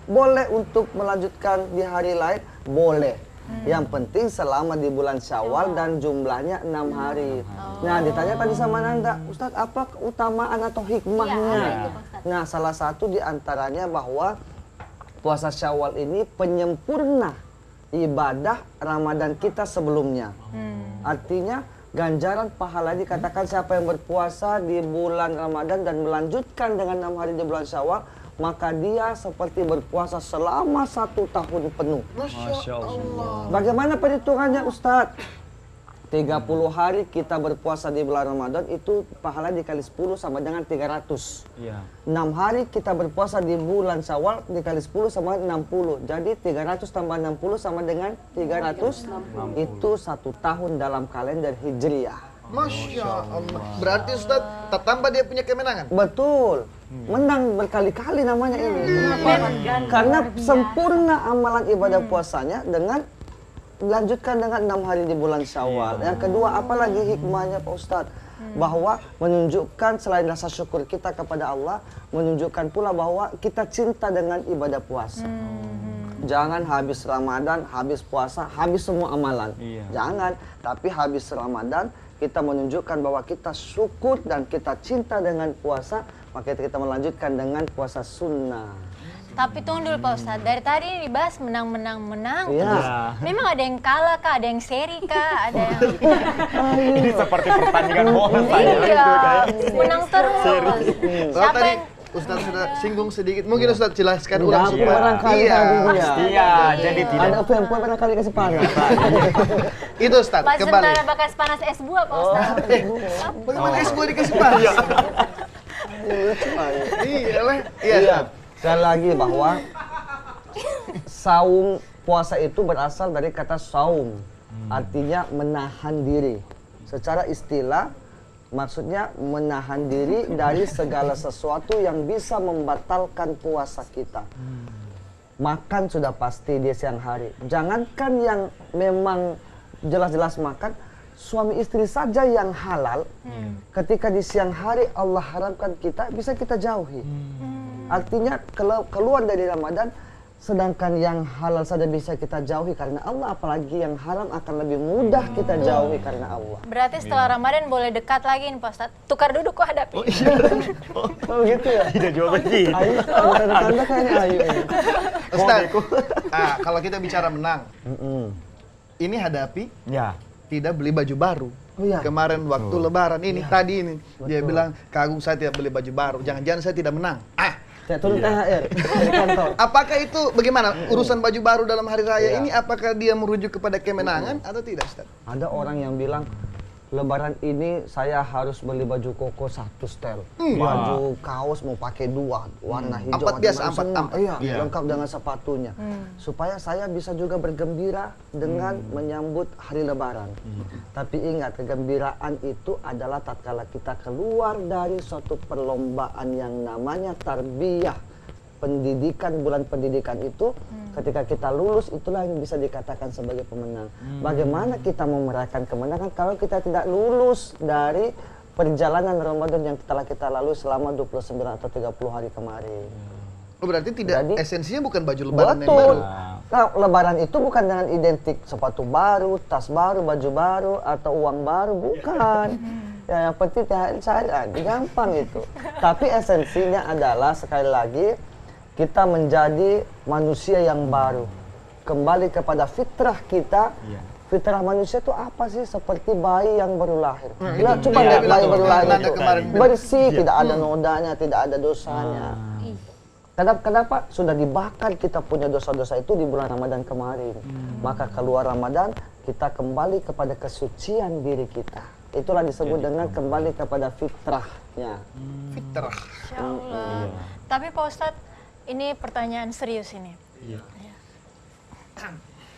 Speaker 5: boleh untuk melanjutkan di hari lain? Boleh. Yang penting selama di bulan Syawal dan jumlahnya 6 hari. Nah ditanya tadi sama Nanda, Ustadz apa keutamaan atau hikmahnya? Nah salah satu diantaranya bahwa puasa Syawal ini penyempurna ibadah Ramadan kita sebelumnya. Artinya ganjaran pahala dikatakan siapa yang berpuasa di bulan Ramadan dan melanjutkan dengan 6 hari di bulan Syawal, maka dia seperti berpuasa selama 1 tahun penuh.
Speaker 1: Masya Allah.
Speaker 5: Bagaimana perhitungannya Ustadz? 30 hari kita berpuasa di bulan Ramadan itu pahala dikali 10 sama dengan 300. 6 hari kita berpuasa di bulan Syawal dikali 10 sama 60. Jadi 300 tambah 60 sama dengan 300. Itu 1 tahun dalam kalender Hijriah.
Speaker 1: Masya Allah. Berarti Ustaz, tak tambah dia punya kemenangan?
Speaker 5: Betul. Menang berkali-kali namanya ini. Kenapa? Karena sempurna amalan ibadah puasanya dengan dilanjutkan dengan 6 hari di bulan Syawal. Yang kedua, apalagi hikmahnya Pak Ustadz? Bahwa menunjukkan selain rasa syukur kita kepada Allah, menunjukkan pula bahwa kita cinta dengan ibadah puasa. Jangan habis Ramadan, habis puasa, habis semua amalan. Jangan, tapi habis Ramadan kita menunjukkan bahwa kita syukur dan kita cinta dengan puasa, maka kita melanjutkan dengan puasa sunnah.
Speaker 4: Tapi tunggu dulu Pak Ustadz, dari tadi dibahas menang.
Speaker 5: Iya.
Speaker 4: Terus memang ada yang kalah kah, ada yang seri kah, ada yang...
Speaker 7: Ini seperti pertandingan bola saya.
Speaker 4: Iya, menang terus.
Speaker 1: Kalau
Speaker 4: Siapa
Speaker 1: tadi
Speaker 4: yang...
Speaker 1: Ustaz sudah singgung sedikit, mungkin Ustaz jelaskan ulang
Speaker 5: Tapi
Speaker 1: supaya
Speaker 5: barangkali tadinya.
Speaker 7: Iya, jadi tidak.
Speaker 5: Ada perempuan barangkali kasih panas.
Speaker 1: Itu Ustaz,
Speaker 4: Pas
Speaker 1: kembali.
Speaker 4: sebentar bekas panas es buah Pak Ustadz.
Speaker 1: Bagaimana es buah dikasih panas? Iya lah. Iya.
Speaker 5: Sekali lagi bahwa saum puasa itu berasal dari kata saum, artinya menahan diri. Secara istilah maksudnya menahan diri dari segala sesuatu yang bisa membatalkan puasa kita. Makan sudah pasti di siang hari. Jangankan yang memang jelas-jelas makan, suami istri saja yang halal, ketika di siang hari Allah haramkan kita, bisa kita jauhi. Artinya keluar dari Ramadan, sedangkan yang halal saja bisa kita jauhi karena Allah, apalagi yang haram akan lebih mudah kita jauhi karena Allah.
Speaker 4: Berarti setelah Ramadan boleh dekat lagi nih Pak Ustadz. Tukar duduk kok hadapi.
Speaker 5: Oh gitu ya?
Speaker 7: Tidak juga begitu.
Speaker 5: Ayu, ada tanda kayaknya Ayu ini.
Speaker 1: Ustaz, kalau kita bicara menang, ini hadapi
Speaker 7: Ya.
Speaker 1: tidak beli baju baru.
Speaker 5: Oh, iya.
Speaker 1: Kemarin waktu Lebaran ini, tadi ini, dia bilang, Kak Agung saya tidak beli baju baru, jangan-jangan saya tidak menang.
Speaker 5: Saya turun THR dari kantor.
Speaker 1: Apakah itu bagaimana urusan baju baru dalam hari raya ini? Apakah dia merujuk kepada kemenangan atau tidak, Ustaz?
Speaker 5: Ada orang yang bilang, Lebaran ini saya harus beli baju koko 1 setel. Baju kaos mau pakai 2, warna hijau.
Speaker 1: Empat
Speaker 5: warna
Speaker 1: biasa,
Speaker 5: merah
Speaker 1: empat,
Speaker 5: semua.
Speaker 1: empat.
Speaker 5: Iya, lengkap dengan sepatunya. Supaya saya bisa juga bergembira dengan menyambut hari Lebaran. Tapi ingat, kegembiraan itu adalah tatkala kita keluar dari suatu perlombaan yang namanya tarbiyah. Pendidikan, bulan pendidikan itu Ketika kita lulus, itulah yang bisa dikatakan sebagai pemenang. Bagaimana kita mau merayakan kemenangan kalau kita tidak lulus dari perjalanan Ramadan yang telah kita lalui selama 29 atau 30 hari kemarin.
Speaker 1: Oh, berarti tidak,
Speaker 5: Jadi-
Speaker 1: esensinya bukan baju lebaran yang
Speaker 5: Betul.
Speaker 1: baru.
Speaker 5: Nah, lebaran itu bukan dengan identik sepatu baru, tas baru, baju baru, atau uang baru, bukan. Ya, yang penting THR saya, gampang itu. Tapi esensinya adalah sekali lagi kita menjadi manusia yang baru. Kembali kepada fitrah kita. Fitrah manusia itu apa sih? Seperti bayi yang baru lahir. Nah, coba
Speaker 1: Iya,
Speaker 5: lihat
Speaker 1: bilang
Speaker 5: bayi
Speaker 1: tuh,
Speaker 5: baru lahir
Speaker 1: Nanda
Speaker 5: itu.
Speaker 1: kemarin bilang.
Speaker 5: Bersih, tidak ada nodanya, tidak ada dosanya. Kenapa? Sudah dibakar kita punya dosa-dosa itu di bulan Ramadan kemarin. Maka keluar Ramadan, kita kembali kepada kesucian diri kita. Itulah disebut dengan kembali kepada fitrahnya.
Speaker 1: Fitrah.
Speaker 4: Insya Allah. Tapi Pak Ustadz, ini pertanyaan serius ini.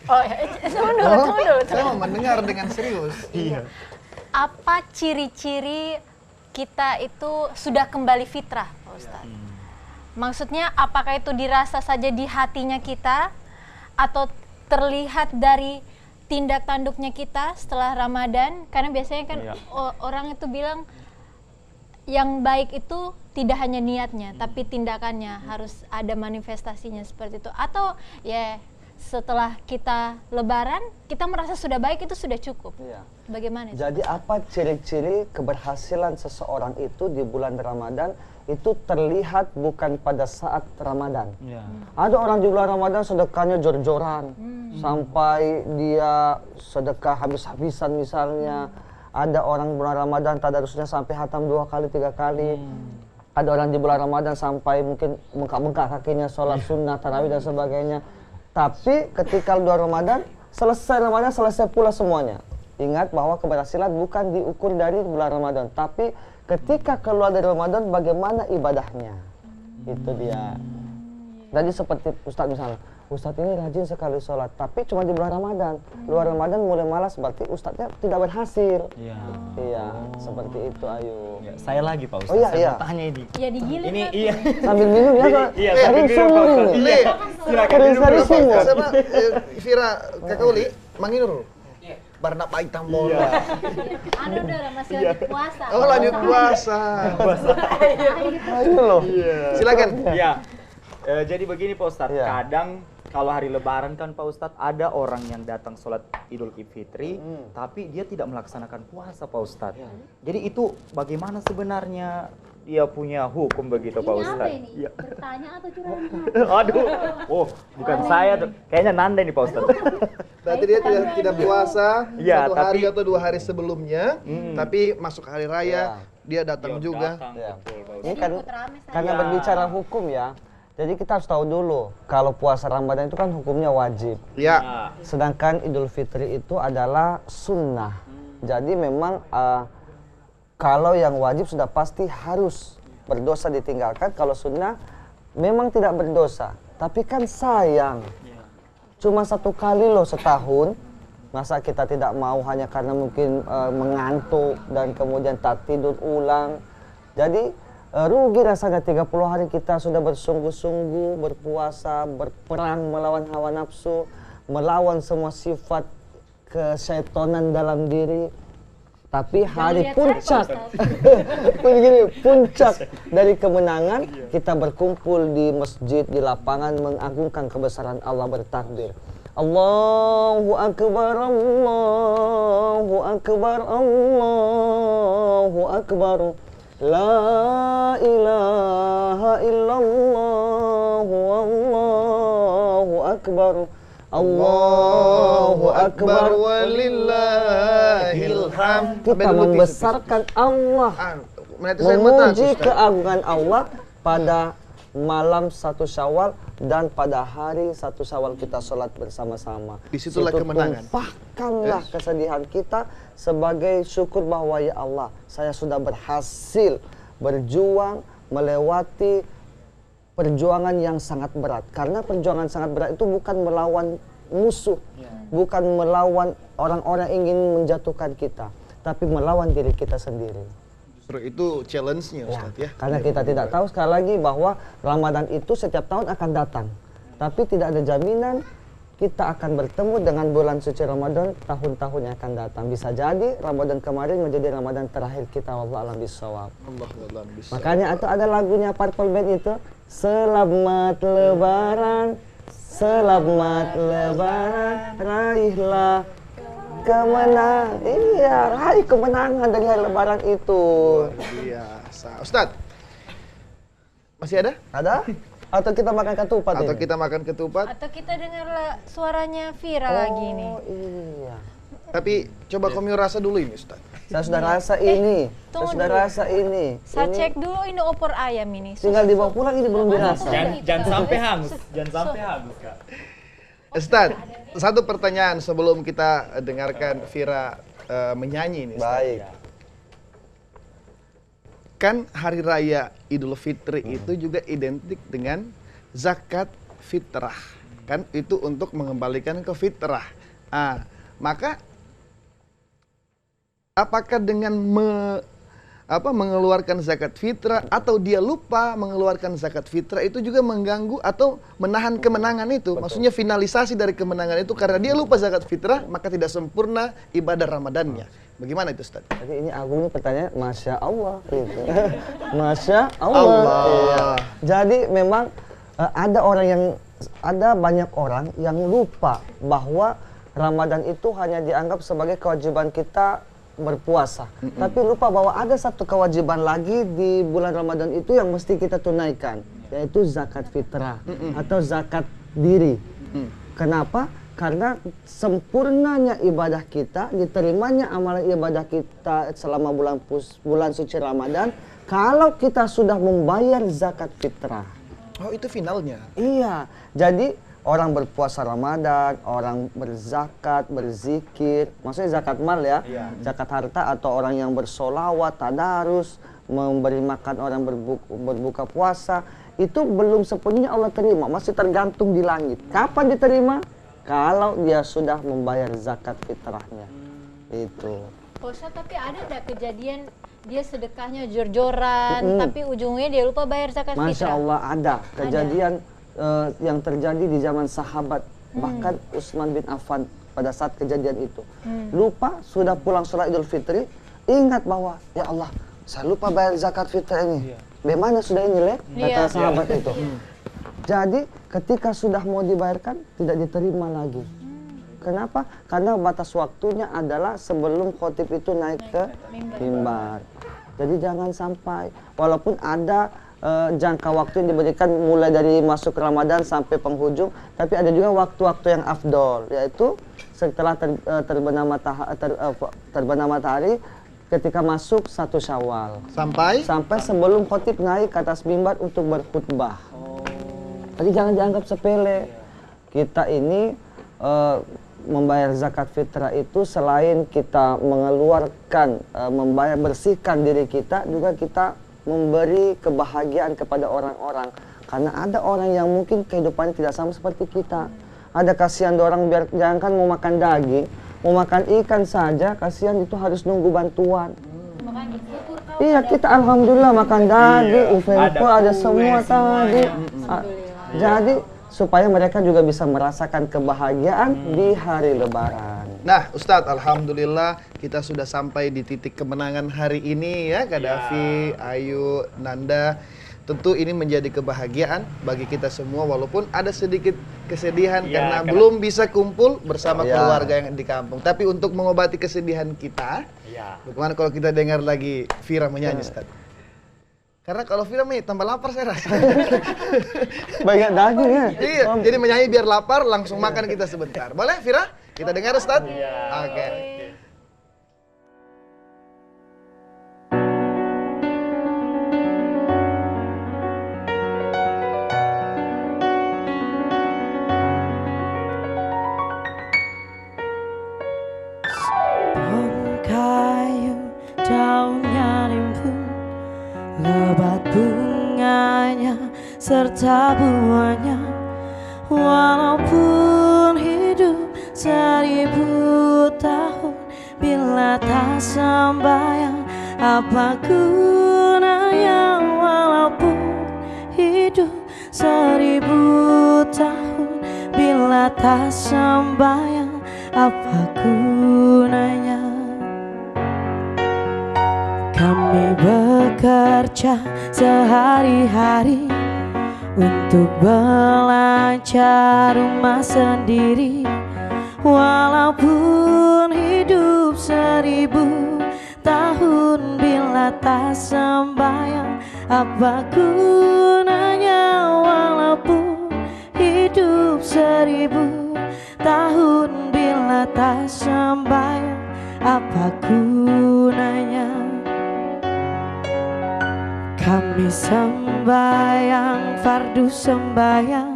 Speaker 4: Oh, tunggu dulu.
Speaker 1: Saya mau mendengar dengan serius.
Speaker 4: Apa ciri-ciri kita itu sudah kembali fitrah, Pak Ustadz? Maksudnya apakah itu dirasa saja di hatinya kita atau terlihat dari tindak tanduknya kita setelah Ramadan? Karena biasanya kan orang itu bilang yang baik itu tidak hanya niatnya, tapi tindakannya harus ada manifestasinya seperti itu. Atau ya setelah kita Lebaran, kita merasa sudah baik, itu sudah cukup. Bagaimana?
Speaker 5: Jadi apa ciri-ciri keberhasilan seseorang itu di bulan Ramadan? Itu terlihat bukan pada saat Ramadan. Ada orang di bulan Ramadan sedekahnya jor-joran, sampai dia sedekah habis-habisan misalnya. Ada orang bulan Ramadan tadarusnya sampai hatam 2 kali 3 kali. Ada orang di bulan Ramadan sampai mungkin bengkak-bengkak kakinya sholat sunnah, tarawih dan sebagainya. Tapi ketika bulan Ramadan, selesai Ramadan selesai pula semuanya. Ingat bahwa keberhasilan bukan diukur dari bulan Ramadan, tapi ketika keluar dari Ramadan bagaimana ibadahnya. Itu dia. Jadi seperti Ustadz misalnya, Ustadz ini rajin sekali sholat, tapi cuma di bulan Ramadan. Luar Ramadan mulai malas, berarti Ustadznya tidak berhasil. Iya, seperti itu, ayo.
Speaker 7: Saya lagi Pak Ustadz,
Speaker 5: Oh, iya,
Speaker 7: saya
Speaker 5: iya.
Speaker 7: bertanya ini.
Speaker 4: Ya digiling
Speaker 7: Ini
Speaker 4: Pak.
Speaker 7: iya.
Speaker 5: Sambil minum ya, Pak.
Speaker 7: Iya,
Speaker 5: Sering
Speaker 7: sambil minum,
Speaker 5: sumur
Speaker 7: Pak.
Speaker 5: ini.
Speaker 1: Nih,
Speaker 7: Silakan
Speaker 5: Sering
Speaker 7: minum
Speaker 5: sekali
Speaker 7: dulu, Pak
Speaker 5: sumur.
Speaker 7: Ustadz.
Speaker 1: Sama Vira, Kakak Uli, manginur. Barna pai tambol.
Speaker 6: Anu udah masih lagi puasa.
Speaker 1: Oh, lanjut puasa.
Speaker 5: Ayo loh.
Speaker 1: Silakan.
Speaker 7: Iya. Jadi begini Pak Ustadz,
Speaker 5: Iya.
Speaker 7: kadang kalau hari Lebaran kan Pak Ustadz ada orang yang datang sholat Idul Fitri, tapi dia tidak melaksanakan puasa Pak Ustadz. Jadi itu bagaimana sebenarnya dia punya hukum begitu Pak
Speaker 6: Ini apa
Speaker 7: Ustadz?
Speaker 6: ini?
Speaker 7: Iya.
Speaker 6: Bertanya atau curhat?
Speaker 7: Aduh, oh bukan saya tuh, kayaknya Nanda ini Pak Ustadz.
Speaker 1: Berarti dia tidak puasa
Speaker 7: Iya,
Speaker 1: 1 hari
Speaker 7: tapi-
Speaker 1: atau 2 hari sebelumnya, tapi masuk hari raya dia datang juga.
Speaker 5: Ya.
Speaker 7: Betul, Pak
Speaker 5: Ini kan
Speaker 6: Ikut rame saya.
Speaker 5: karena
Speaker 7: Iya.
Speaker 5: berbicara hukum ya. Jadi kita harus tahu dulu kalau puasa Ramadan itu kan hukumnya wajib.
Speaker 1: Ya.
Speaker 5: Sedangkan Idul Fitri itu adalah sunnah. Jadi memang kalau yang wajib sudah pasti harus berdosa ditinggalkan. Kalau sunnah memang tidak berdosa. Tapi kan sayang, cuma 1 kali loh setahun. Masa kita tidak mau hanya karena mungkin mengantuk dan kemudian tak tidur ulang. Jadi rugi rasanya 30 hari kita sudah bersungguh-sungguh berpuasa, berperang melawan hawa nafsu, melawan semua sifat kesyaitonan dalam diri. Tapi hari puncak, begini, puncak dari kemenangan kita berkumpul di masjid, di lapangan mengagungkan kebesaran Allah, bertakbir. Allahu Akbar, Allahu Akbar, Allahu Akbar. La ilaha illallah, Allahu Akbar. Allahu Akbar,
Speaker 1: walillahil hamd.
Speaker 5: kita membesarkan Allah, memuji keagungan Allah pada malam 1 Syawal dan pada hari 1 Syawal kita sholat bersama-sama.
Speaker 1: Disitulah
Speaker 5: Situ
Speaker 1: kemenangan.
Speaker 5: tumpahkanlah kesedihan kita sebagai syukur bahwa ya Allah, saya sudah berhasil berjuang melewati perjuangan yang sangat berat. Karena perjuangan sangat berat itu bukan melawan musuh, bukan melawan orang-orang yang ingin menjatuhkan kita, tapi melawan diri kita sendiri.
Speaker 1: Justru itu challenge-nya Ustaz ya.
Speaker 5: Karena kita tidak tahu sekali lagi bahwa Ramadan itu setiap tahun akan datang. Tapi tidak ada jaminan kita akan bertemu dengan bulan suci Ramadan tahun-tahun yang akan datang. Bisa jadi Ramadan kemarin menjadi Ramadan terakhir kita, wallahu a'lam bishawab. Makanya itu ada lagunya Purple Band itu, Selamat Lebaran, Selamat Lebaran, raihlah kemenangan. Iya, raih kemenangan dari hari Lebaran itu.
Speaker 1: Biasa. Ustadz, masih ada?
Speaker 5: Ada? Atau kita makan ketupat
Speaker 1: Atau
Speaker 5: ini?
Speaker 1: kita makan ketupat?
Speaker 4: Atau kita dengar suaranya Vira lagi nih.
Speaker 5: Oh iya.
Speaker 1: Tapi coba kamu rasa dulu ini, Ustadz.
Speaker 5: Saya sudah rasa ini. Saya
Speaker 4: tunggu
Speaker 5: sudah
Speaker 4: dulu.
Speaker 5: rasa ini.
Speaker 4: Saya
Speaker 5: Ini
Speaker 4: cek dulu ini opor ayam ini.
Speaker 5: tinggal dibawa pulang, ini belum dirasa.
Speaker 7: Jangan sampai hangus, jangan sampai hangus Kak.
Speaker 1: Ustadz, satu pertanyaan sebelum kita dengarkan Vira menyanyi ini. Ustadz.
Speaker 5: Baik.
Speaker 1: Kan hari raya Idul Fitri itu juga identik dengan zakat fitrah. Kan itu untuk mengembalikan ke fitrah. Maka apakah dengan mengeluarkan zakat fitrah atau dia lupa mengeluarkan zakat fitrah itu juga mengganggu atau menahan kemenangan itu?
Speaker 5: Betul.
Speaker 1: Maksudnya finalisasi dari kemenangan itu karena dia lupa zakat fitrah maka tidak sempurna ibadah Ramadannya. Bagaimana itu, Ustaz?
Speaker 5: Jadi ini Agung ini pertanyaan, Masya Allah. Gitu. Masya Allah.
Speaker 1: Allah.
Speaker 5: Iya. Jadi memang ada banyak orang yang lupa bahwa Ramadan itu hanya dianggap sebagai kewajiban kita berpuasa. Tapi lupa bahwa ada satu kewajiban lagi di bulan Ramadan itu yang mesti kita tunaikan, yaitu zakat fitrah atau zakat diri. Kenapa? Karena sempurnanya ibadah kita, diterimanya amalan ibadah kita selama bulan suci Ramadan kalau kita sudah membayar zakat fitrah.
Speaker 1: Oh, itu finalnya.
Speaker 5: Iya. Jadi orang berpuasa Ramadan, orang berzakat, berzikir, maksudnya zakat mal ya, zakat harta, atau orang yang bersolawat, tadarus, memberi makan orang berbuka puasa, itu belum sepenuhnya Allah terima, masih tergantung di langit. Kapan diterima? Kalau dia sudah membayar zakat fitrahnya. Itu.
Speaker 4: Ustaz, tapi ada nggak kejadian dia sedekahnya jor-joran, tapi ujungnya dia lupa bayar zakat fitrah?
Speaker 5: Masya Allah ada kejadian yang terjadi di zaman sahabat, bahkan Utsman bin Affan pada saat kejadian itu. Lupa, sudah pulang sholat Idul Fitri, ingat bahwa ya Allah, saya lupa bayar zakat fitrah ini. Bagaimana sudah ini, Le? Kata sahabat itu. Jadi ketika sudah mau dibayarkan, tidak diterima lagi. Kenapa? Karena batas waktunya adalah sebelum khotib itu naik ke mimbar. Jadi jangan sampai, walaupun ada jangka waktu yang diberikan mulai dari masuk Ramadan sampai penghujung, tapi ada juga waktu-waktu yang afdol, yaitu setelah terbenam matahari ketika masuk 1 Syawal.
Speaker 1: Sampai
Speaker 5: Sebelum khotib naik ke atas mimbar untuk berkhutbah. Jadi jangan dianggap sepele. Kita ini membayar zakat fitrah itu selain kita mengeluarkan, bersihkan diri kita, juga kita memberi kebahagiaan kepada orang-orang. Karena ada orang yang mungkin kehidupannya tidak sama seperti kita. Ada kasihan orang, biar jangankan mau makan daging, mau makan ikan saja, kasihan itu harus nunggu bantuan. Iya, kita alhamdulillah makan daging, UFO ada semua tadi. Jadi supaya mereka juga bisa merasakan kebahagiaan di hari Lebaran.
Speaker 1: Nah, Ustadz, alhamdulillah kita sudah sampai di titik kemenangan hari ini ya, Kak Davi, Ayu, Nanda. Tentu ini menjadi kebahagiaan bagi kita semua, walaupun ada sedikit kesedihan karena belum bisa kumpul bersama keluarga yang di kampung. Tapi untuk mengobati kesedihan kita, bagaimana kalau kita dengar lagi Vira menyanyi, Ustadz? Karena kalau Vira tambah lapar saya rasa.
Speaker 5: Banyak daging ya?
Speaker 1: Iya, jadi menyanyi biar lapar, langsung makan kita sebentar. Boleh Vira? Kita dengar, Ustadz? Oke.
Speaker 8: Kayu daunnya rimbun, lebat bunganya serta buahnya. Walaupun hidup 1000 tahun, bila tak sembahyang apa gunanya? Walaupun hidup 1000 tahun, bila tak sembahyang, apa gunanya? Kami bekerja sehari-hari untuk belanja rumah sendiri. Walaupun hidup 1000 tahun bila tak sembahyang, apa gunanya? Walaupun hidup 1000 tahun bila tak sembahyang, apa gunanya? Kami sembahyang, fardu sembahyang,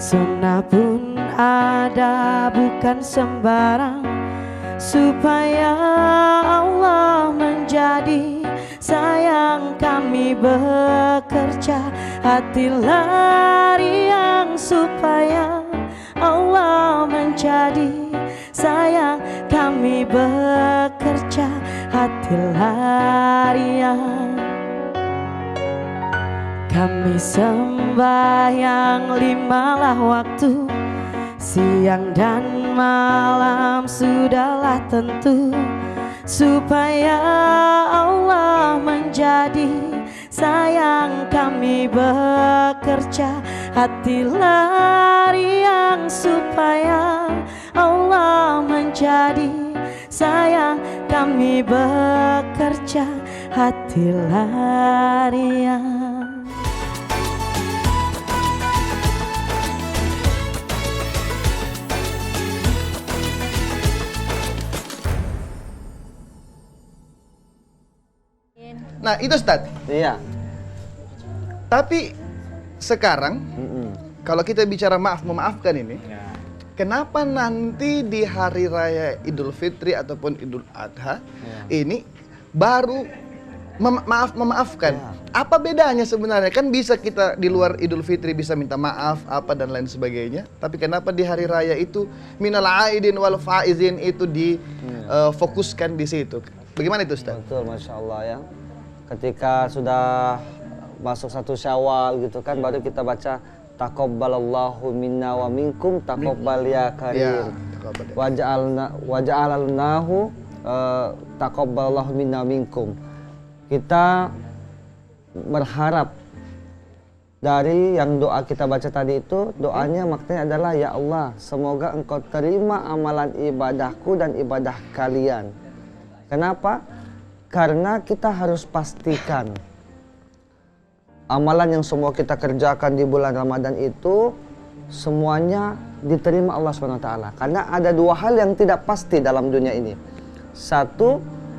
Speaker 8: sunnah pun ada bukan sembarang, supaya Allah menjadi sayang. Kami bekerja hati lariang, supaya Allah menjadi sayang. Kami bekerja hati lariang. Kami sembahyang 5 waktu, siang dan malam sudahlah tentu, supaya Allah menjadi sayang. Kami bekerja hati lariang, supaya Allah menjadi sayang. Kami bekerja hati lariang.
Speaker 1: Nah itu Ustaz.
Speaker 5: Iya.
Speaker 1: Tapi sekarang kalau kita bicara maaf memaafkan ini, kenapa nanti di hari raya Idul Fitri ataupun Idul Adha ini baru memaafkan? Apa bedanya sebenarnya? Kan bisa kita di luar Idul Fitri bisa minta maaf apa dan lain sebagainya. Tapi kenapa di hari raya itu minal aidin wal faizin itu difokuskan di situ? Bagaimana itu Ustaz?
Speaker 5: Betul, Masya Allah ya. Ketika sudah masuk 1 Syawal gitu kan, baru kita baca taqabbalallahu minna wa minkum taqabbal ya karim. Waja'alnahu taqabbalallahu minna minkum. Kita berharap dari yang doa kita baca tadi itu, doanya maknanya adalah, ya Allah, semoga Engkau terima amalan ibadahku dan ibadah kalian. Kenapa? Karena kita harus pastikan amalan yang semua kita kerjakan di bulan Ramadan itu semuanya diterima Allah SWT. Karena ada 2 hal yang tidak pasti dalam dunia ini. 1,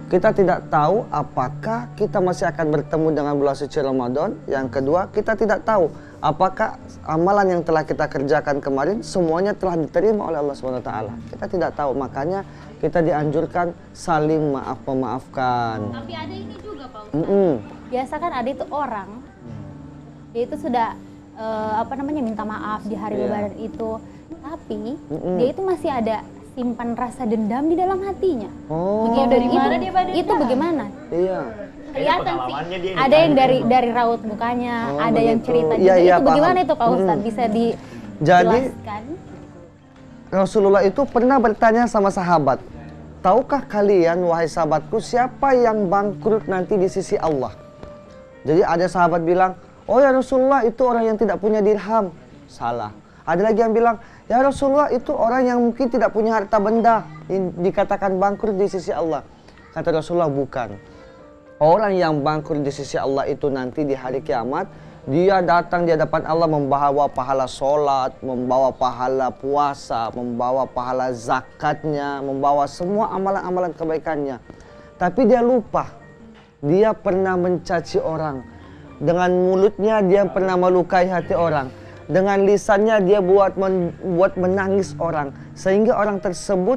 Speaker 5: kita tidak tahu apakah kita masih akan bertemu dengan bulan suci Ramadan. Yang kedua, kita tidak tahu apakah amalan yang telah kita kerjakan kemarin semuanya telah diterima oleh Allah SWT. Kita tidak tahu, makanya kita dianjurkan saling memaafkan.
Speaker 6: Tapi ada ini juga Pak Ustadz. Biasa kan ada itu orang, dia itu sudah minta maaf di hari Lebaran itu, tapi dia itu masih ada simpan rasa dendam di dalam hatinya.
Speaker 4: Dari mana dia pada
Speaker 6: itu bagaimana?
Speaker 5: Iya.
Speaker 6: Kelihatan sih. Ada yang dari raut mukanya, ada yang cerita juga. Itu bagaimana itu Pak Ustadz? Bisa dijelaskan?
Speaker 5: Jadi Rasulullah itu pernah bertanya sama sahabat, tahukah kalian wahai sahabatku siapa yang bangkrut nanti di sisi Allah? Jadi ada sahabat bilang, oh ya Rasulullah itu orang yang tidak punya dirham. Salah. Ada lagi yang bilang, ya Rasulullah itu orang yang mungkin tidak punya harta benda, dikatakan bangkrut di sisi Allah. Kata Rasulullah, bukan. Orang yang bangkrut di sisi Allah itu nanti di hari kiamat, dia datang di hadapan Allah membawa pahala sholat, membawa pahala puasa, membawa pahala zakatnya, membawa semua amalan-amalan kebaikannya. Tapi dia lupa, dia pernah mencaci orang. Dengan mulutnya dia pernah melukai hati orang. Dengan lisannya dia buat menangis orang. Sehingga orang tersebut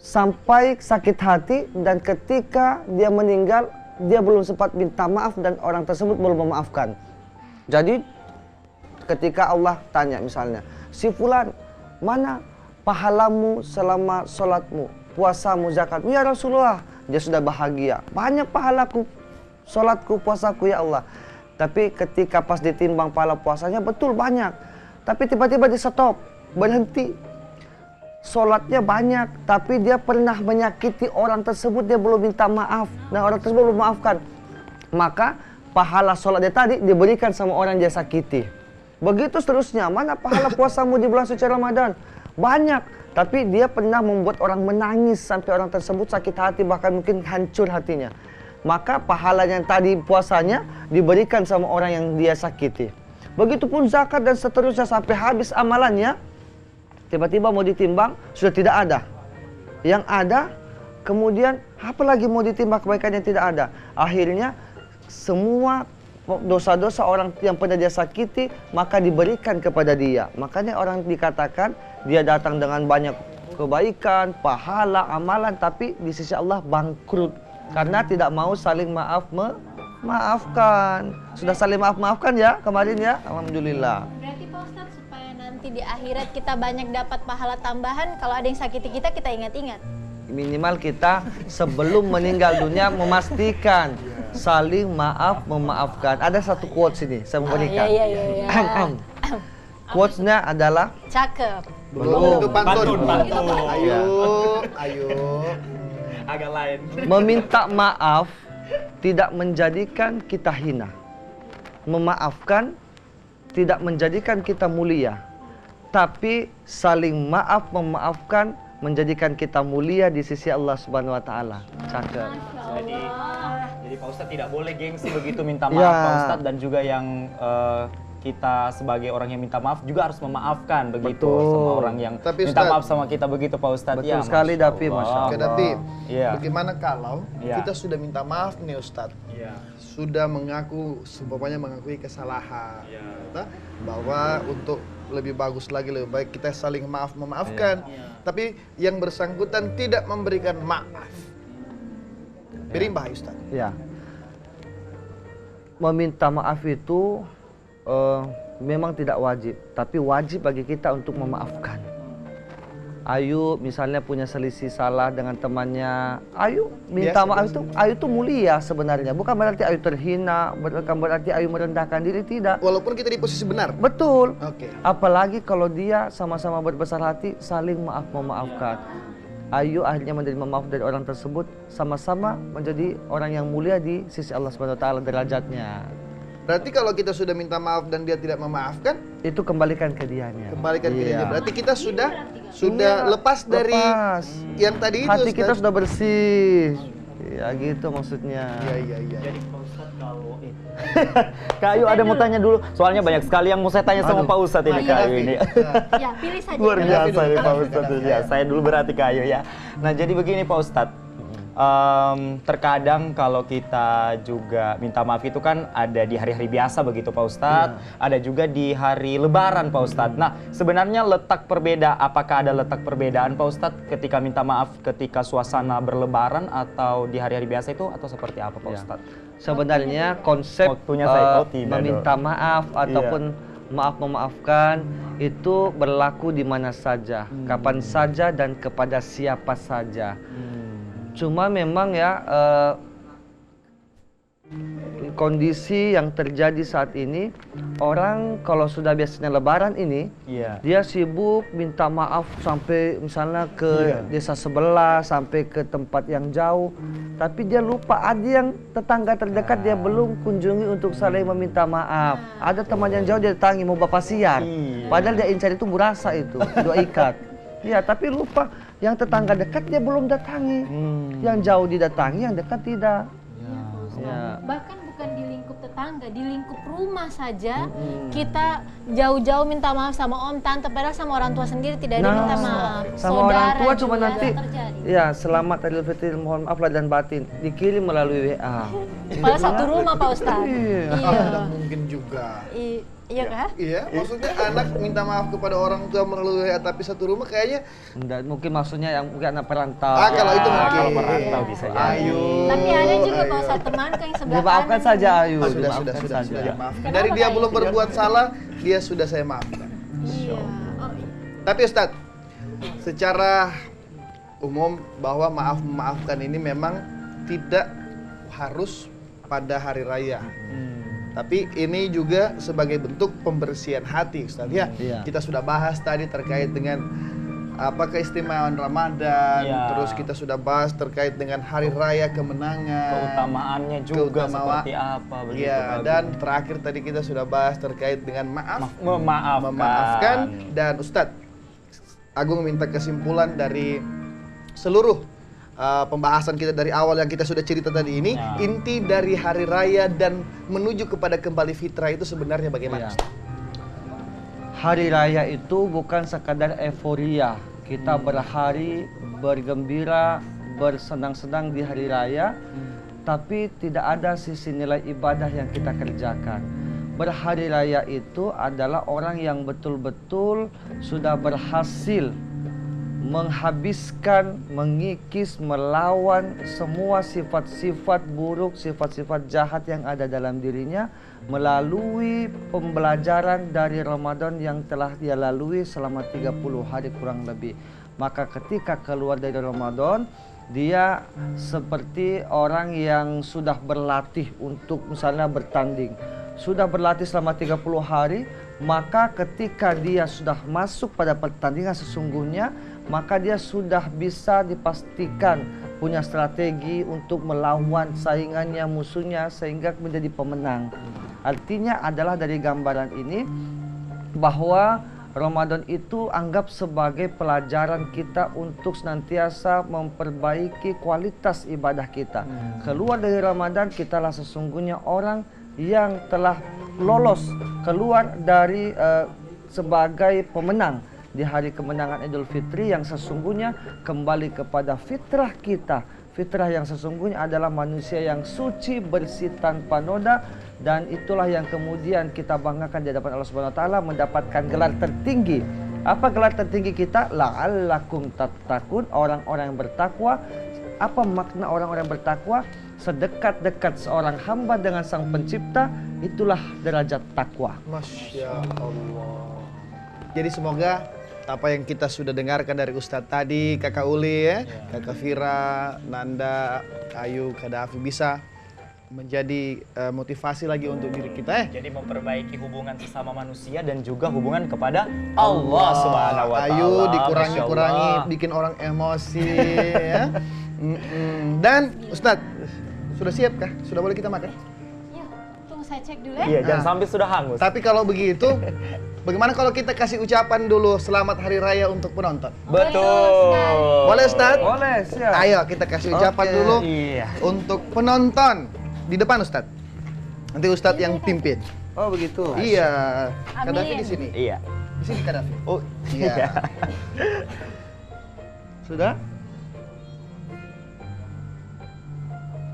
Speaker 5: sampai sakit hati, dan ketika dia meninggal, dia belum sempat minta maaf dan orang tersebut belum memaafkan. Jadi ketika Allah tanya misalnya, si fulan, mana pahalamu selama sholatmu, puasamu, zakatmu? Ya Rasulullah, dia sudah bahagia. Banyak pahalaku, sholatku, puasaku ya Allah. Tapi ketika pas ditimbang pahala puasanya betul banyak. Tapi tiba-tiba di stop. berhenti. Sholatnya banyak, tapi dia pernah menyakiti orang tersebut, dia belum minta maaf, dan orang tersebut belum maafkan. Maka pahala sholat dia tadi diberikan sama orang dia sakiti. Begitu seterusnya, mana pahala puasamu di bulan suci Ramadan? Banyak, tapi dia pernah membuat orang menangis sampai orang tersebut sakit hati, bahkan mungkin hancur hatinya. Maka pahala yang tadi puasanya diberikan sama orang yang dia sakiti. Begitupun zakat dan seterusnya sampai habis amalannya, tiba-tiba mau ditimbang, sudah tidak ada. Yang ada, kemudian apalagi mau ditimbang kebaikan yang tidak ada. Akhirnya semua dosa-dosa orang yang pernah dia sakiti, maka diberikan kepada dia. Makanya orang dikatakan dia datang dengan banyak kebaikan, pahala, amalan, tapi di sisi Allah bangkrut. Karena tidak mau saling maafkan. Sudah saling maafkan ya kemarin ya, alhamdulillah.
Speaker 4: Berarti Pak Ustadz supaya nanti di akhirat kita banyak dapat pahala tambahan, kalau ada yang sakiti kita, kita ingat-ingat.
Speaker 5: Minimal kita sebelum meninggal dunia memastikan saling maaf memaafkan. Ada satu quotes ini saya memberikan. Quotesnya adalah
Speaker 4: Cakep.
Speaker 1: Belum, itu pantun.
Speaker 7: Ayo. Agak lain.
Speaker 5: meminta maaf tidak menjadikan kita hina. Memaafkan tidak menjadikan kita mulia. Tapi saling maaf memaafkan menjadikan kita mulia di sisi Allah Subhanahu wa taala. Cakep.
Speaker 7: Jadi Pak Ustadz tidak boleh gengsi begitu minta maaf Pak Ustadz, dan juga yang kita sebagai orang yang minta maaf juga harus memaafkan begitu sama orang yang minta maaf sama kita begitu Pak Ustadz.
Speaker 5: Betul sekali Dapi, Masya Allah.
Speaker 1: Oke Dapi,
Speaker 7: Iya.
Speaker 1: bagaimana kalau
Speaker 7: Iya.
Speaker 1: kita sudah minta maaf nih Ustadz, sudah mengaku, seumpamanya mengakui kesalahan, bahwa untuk lebih bagus lagi, lebih baik kita saling memaafkan, tapi yang bersangkutan tidak memberikan maaf. Berimbah Ustadz.
Speaker 5: Ya. Meminta maaf itu memang tidak wajib, tapi wajib bagi kita untuk memaafkan. Ayu misalnya punya selisih salah dengan temannya, Ayu minta maaf itu, Ayu itu mulia sebenarnya. Bukan berarti Ayu terhina, bukan berarti Ayu merendahkan diri, tidak.
Speaker 1: Walaupun kita di posisi benar.
Speaker 5: Betul.
Speaker 1: Oke.
Speaker 5: Apalagi kalau dia sama-sama berbesar hati, saling maaf memaafkan. Ayu akhirnya menerima maaf dari orang tersebut, sama-sama menjadi orang yang mulia di sisi Allah Subhanahu wa taala derajatnya.
Speaker 1: Berarti kalau kita sudah minta maaf dan dia tidak memaafkan,
Speaker 5: Itu kembalikan ke dianya.
Speaker 1: kembalikan ke
Speaker 5: Iya.
Speaker 1: dia. Berarti kita sudah lepas dari yang tadi itu.
Speaker 5: Hati kita
Speaker 1: Ustaz.
Speaker 5: sudah bersih. Ya gitu maksudnya.
Speaker 1: Iya.
Speaker 7: Jadi Pak Ustadz kalau Kak Ayu ada mau tanya dulu, soalnya banyak sekali yang mau saya tanya sama Pak Ustadz ini Kak Ayu ini.
Speaker 4: Ya, pilih saja.
Speaker 7: Luar biasa nih Pak
Speaker 1: Kak
Speaker 7: Ustadz.
Speaker 1: Ayu.
Speaker 7: Ya, saya dulu berarti Kak Ayu ya. Nah jadi begini Pak Ustadz, terkadang kalau kita juga minta maaf itu kan ada di hari-hari biasa begitu Pak Ustadz, ada juga di hari Lebaran Pak Ustadz. Nah sebenarnya apakah ada letak perbedaan Pak Ustadz ketika minta maaf ketika suasana berlebaran atau di hari-hari biasa itu, atau seperti apa Pak Ustadz?
Speaker 5: Sebenarnya konsep
Speaker 7: Waktunya saya tidak
Speaker 5: meminta maaf ataupun maaf memaafkan itu berlaku di mana saja, kapan saja dan kepada siapa saja. Cuma memang ya kondisi yang terjadi saat ini, orang kalau sudah biasanya lebaran ini, dia sibuk minta maaf sampai misalnya ke desa sebelah, sampai ke tempat yang jauh, tapi dia lupa ada yang tetangga terdekat dia belum kunjungi untuk saling meminta maaf. Ada teman yang jauh dia datangi mau bapak siar, padahal dia incar itu burasa itu, dua ikat. Ya, tapi lupa yang tetangga dekat dia belum datangi, yang jauh didatangi, yang dekat tidak. Ya.
Speaker 4: Bahkan bukan di lingkup tetangga, di lingkup rumah saja kita jauh-jauh minta maaf sama om, tante, padahal sama orang tua sendiri tidak ada minta maaf.
Speaker 5: Sama orang tua cuma
Speaker 4: juga
Speaker 5: nanti,
Speaker 4: terjadi.
Speaker 5: ya selamat Idul Fitri, mohon maaf lahir dan batin, dikirim melalui WA.
Speaker 4: Padahal satu rumah Pak Ustadz.
Speaker 1: Tidak mungkin juga.
Speaker 4: Iya kah?
Speaker 1: Iya, maksudnya anak minta maaf kepada orang tua melalui WA tapi satu rumah kayaknya.
Speaker 5: Enggak, mungkin maksudnya yang mungkin anak perantau.
Speaker 1: Kalau itu mungkin.
Speaker 7: Kalau merantau bisa ya.
Speaker 1: Ayu.
Speaker 4: Tapi ada juga Pak Ustadz temanku yang sebelah
Speaker 5: Dimaafkan
Speaker 4: kanan.
Speaker 5: saja Ayu.
Speaker 1: Sudah.
Speaker 4: Kenapa
Speaker 1: Dari dia
Speaker 4: kayak
Speaker 1: belum
Speaker 4: gitu?
Speaker 1: berbuat salah, dia sudah saya maafkan.
Speaker 4: Iya.
Speaker 1: Tapi Ustadz, secara umum bahwa memaafkan ini memang tidak harus pada hari raya. Tapi ini juga sebagai bentuk pembersihan hati, Ustaz ya.
Speaker 5: Iya.
Speaker 1: Kita sudah bahas tadi terkait dengan apa keistimewaan Ramadan,
Speaker 7: Iya.
Speaker 1: terus kita sudah bahas terkait dengan hari raya kemenangan,
Speaker 7: Keutamaannya juga
Speaker 1: keutamaan-
Speaker 7: seperti apa begitu.
Speaker 1: Iya,
Speaker 7: Pak Agung.
Speaker 1: dan terakhir tadi kita sudah bahas terkait dengan memaafkan. Dan Ustadz Agung minta kesimpulan dari seluruh pembahasan kita dari awal yang kita sudah cerita tadi ini,
Speaker 7: Ya.
Speaker 1: inti dari hari raya dan menuju kepada kembali fitrah itu sebenarnya bagaimana?
Speaker 5: Iya.
Speaker 1: Ustaz?
Speaker 5: Hari raya itu bukan sekadar euforia. Kita berhari, bergembira, bersenang-senang di hari raya, tapi tidak ada sisi nilai ibadah yang kita kerjakan. Berhari raya itu adalah orang yang betul-betul sudah berhasil menghabiskan, mengikis, melawan semua sifat-sifat buruk, sifat-sifat jahat yang ada dalam dirinya melalui pembelajaran dari Ramadan yang telah dia lalui selama 30 hari kurang lebih. Maka ketika keluar dari Ramadan, dia seperti orang yang sudah berlatih untuk misalnya bertanding. Sudah berlatih selama 30 hari, maka ketika dia sudah masuk pada pertandingan sesungguhnya, maka dia sudah bisa dipastikan punya strategi untuk melawan saingannya, musuhnya, sehingga menjadi pemenang. Artinya adalah dari gambaran ini bahwa Ramadan itu anggap sebagai pelajaran kita untuk senantiasa memperbaiki kualitas ibadah kita. Keluar dari Ramadan, kitalah sesungguhnya orang yang telah lolos keluar dari sebagai pemenang di hari kemenangan Idul Fitri yang sesungguhnya kembali kepada fitrah kita. Fitrah yang sesungguhnya adalah manusia yang suci, bersih, tanpa noda, dan itulah yang kemudian kita banggakan di hadapan Allah Subhanahu wa taala, mendapatkan gelar tertinggi. Apa gelar tertinggi kita? La'allakum tattaqun, orang-orang yang bertakwa. Apa makna orang-orang yang bertakwa? Sedekat-dekat seorang hamba dengan Sang Pencipta, itulah derajat takwa.
Speaker 1: Masya Allah. Jadi semoga apa yang kita sudah dengarkan dari Ustadz tadi, Kakak Uli ya, Kakak Vira, Nanda, Ayu, Kak Davi bisa menjadi motivasi lagi untuk diri kita ya.
Speaker 7: Jadi memperbaiki hubungan sesama manusia dan juga hubungan kepada Allah Subhanahu wa taala.
Speaker 1: Ayo
Speaker 7: Masya
Speaker 1: dikurangi-kurangi,
Speaker 7: Allah.
Speaker 1: bikin orang emosi ya. Dan Ustadz, sudah siap kah? Sudah boleh kita makan?
Speaker 4: Ya, tunggu saya cek dulu ya.
Speaker 7: Iya, jangan
Speaker 1: Nah.
Speaker 7: sampai sudah hangus.
Speaker 1: Tapi kalau begitu, bagaimana kalau kita kasih ucapan dulu selamat hari raya untuk penonton?
Speaker 7: Betul.
Speaker 1: Boleh Ustadz?
Speaker 5: Boleh, siap.
Speaker 1: Ayo kita kasih ucapan
Speaker 5: Oke.
Speaker 1: dulu
Speaker 7: Iya.
Speaker 1: untuk penonton di depan Ustadz. Nanti Ustadz yang pimpin.
Speaker 5: Oh begitu.
Speaker 1: Iya. Kak
Speaker 4: Amin.
Speaker 1: Davi di sini.
Speaker 7: Iya.
Speaker 1: Di sini Kak Davi.
Speaker 7: Oh,
Speaker 1: Iya.
Speaker 5: Sudah?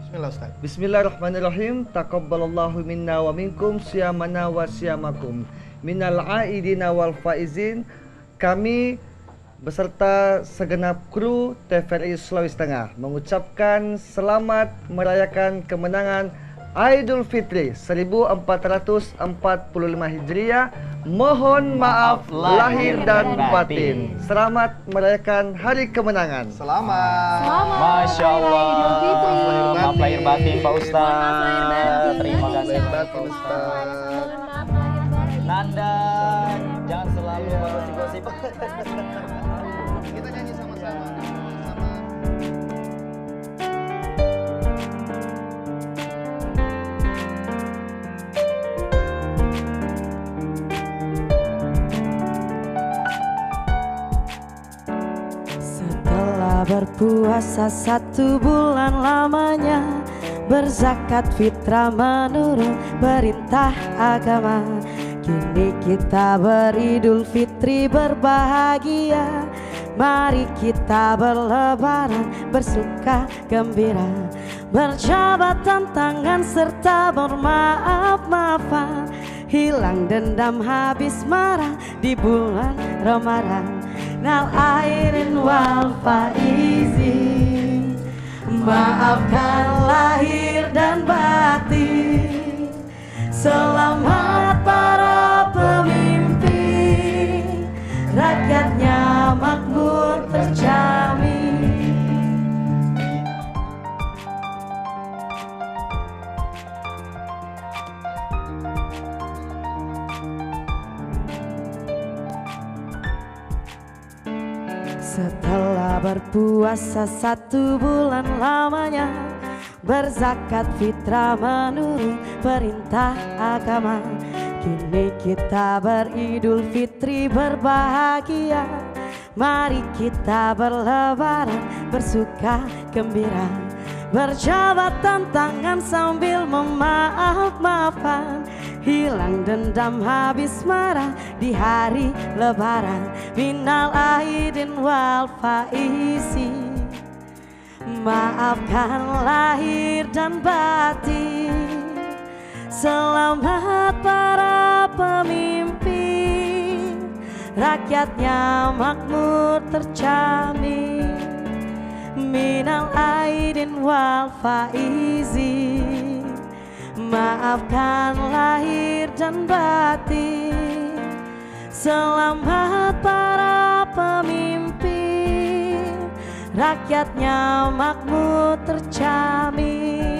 Speaker 1: Bismillah Ustadz.
Speaker 5: Bismillahirrahmanirrahim. Taqabbalallahu minna wa minkum siyamana wa siyamakum. Minal aidina wal faizin. Kami beserta segenap kru TVRI Sulawesi Tengah mengucapkan selamat merayakan kemenangan Idul Fitri 1445 Hijriah. Mohon maaf lahir dan batin. Selamat merayakan hari kemenangan.
Speaker 1: Selamat.
Speaker 7: Masya Allah.
Speaker 6: Idul Fitri.
Speaker 7: Maaf lahir batin Pak Ustaz. Terima kasih
Speaker 1: Lahir
Speaker 7: Pak
Speaker 1: batin, Ustaz.
Speaker 7: Nanda, jangan selalu menggosip-gosip.
Speaker 1: Kita nyanyi sama-sama.
Speaker 8: Setelah berpuasa 1 bulan lamanya, berzakat fitrah menurut perintah agama. Kini kita beridul fitri berbahagia. Mari kita berlebaran bersuka gembira, berjabat tangan serta bermaaf-maafan. Hilang dendam habis marah di bulan Ramadan. Nal airin wal faizin, maafkan lahir dan batin. Selamat para pemimpin, rakyatnya makmur terjamin. puasa 1 bulan lamanya, berzakat fitrah menurut perintah agama. Kini kita beridul fitri berbahagia, mari kita berlebaran bersuka gembira, berjabat tangan sambil memaaf-maafan, hilang dendam habis marah di hari lebaran. Minal aidin wal faizin, maafkan lahir dan batin. Selamat para pemimpin, rakyatnya makmur terjamin. Minal aidin wal faizin, maafkan lahir dan batin. Selamat para pemimpin, rakyatnya makmur terjamin.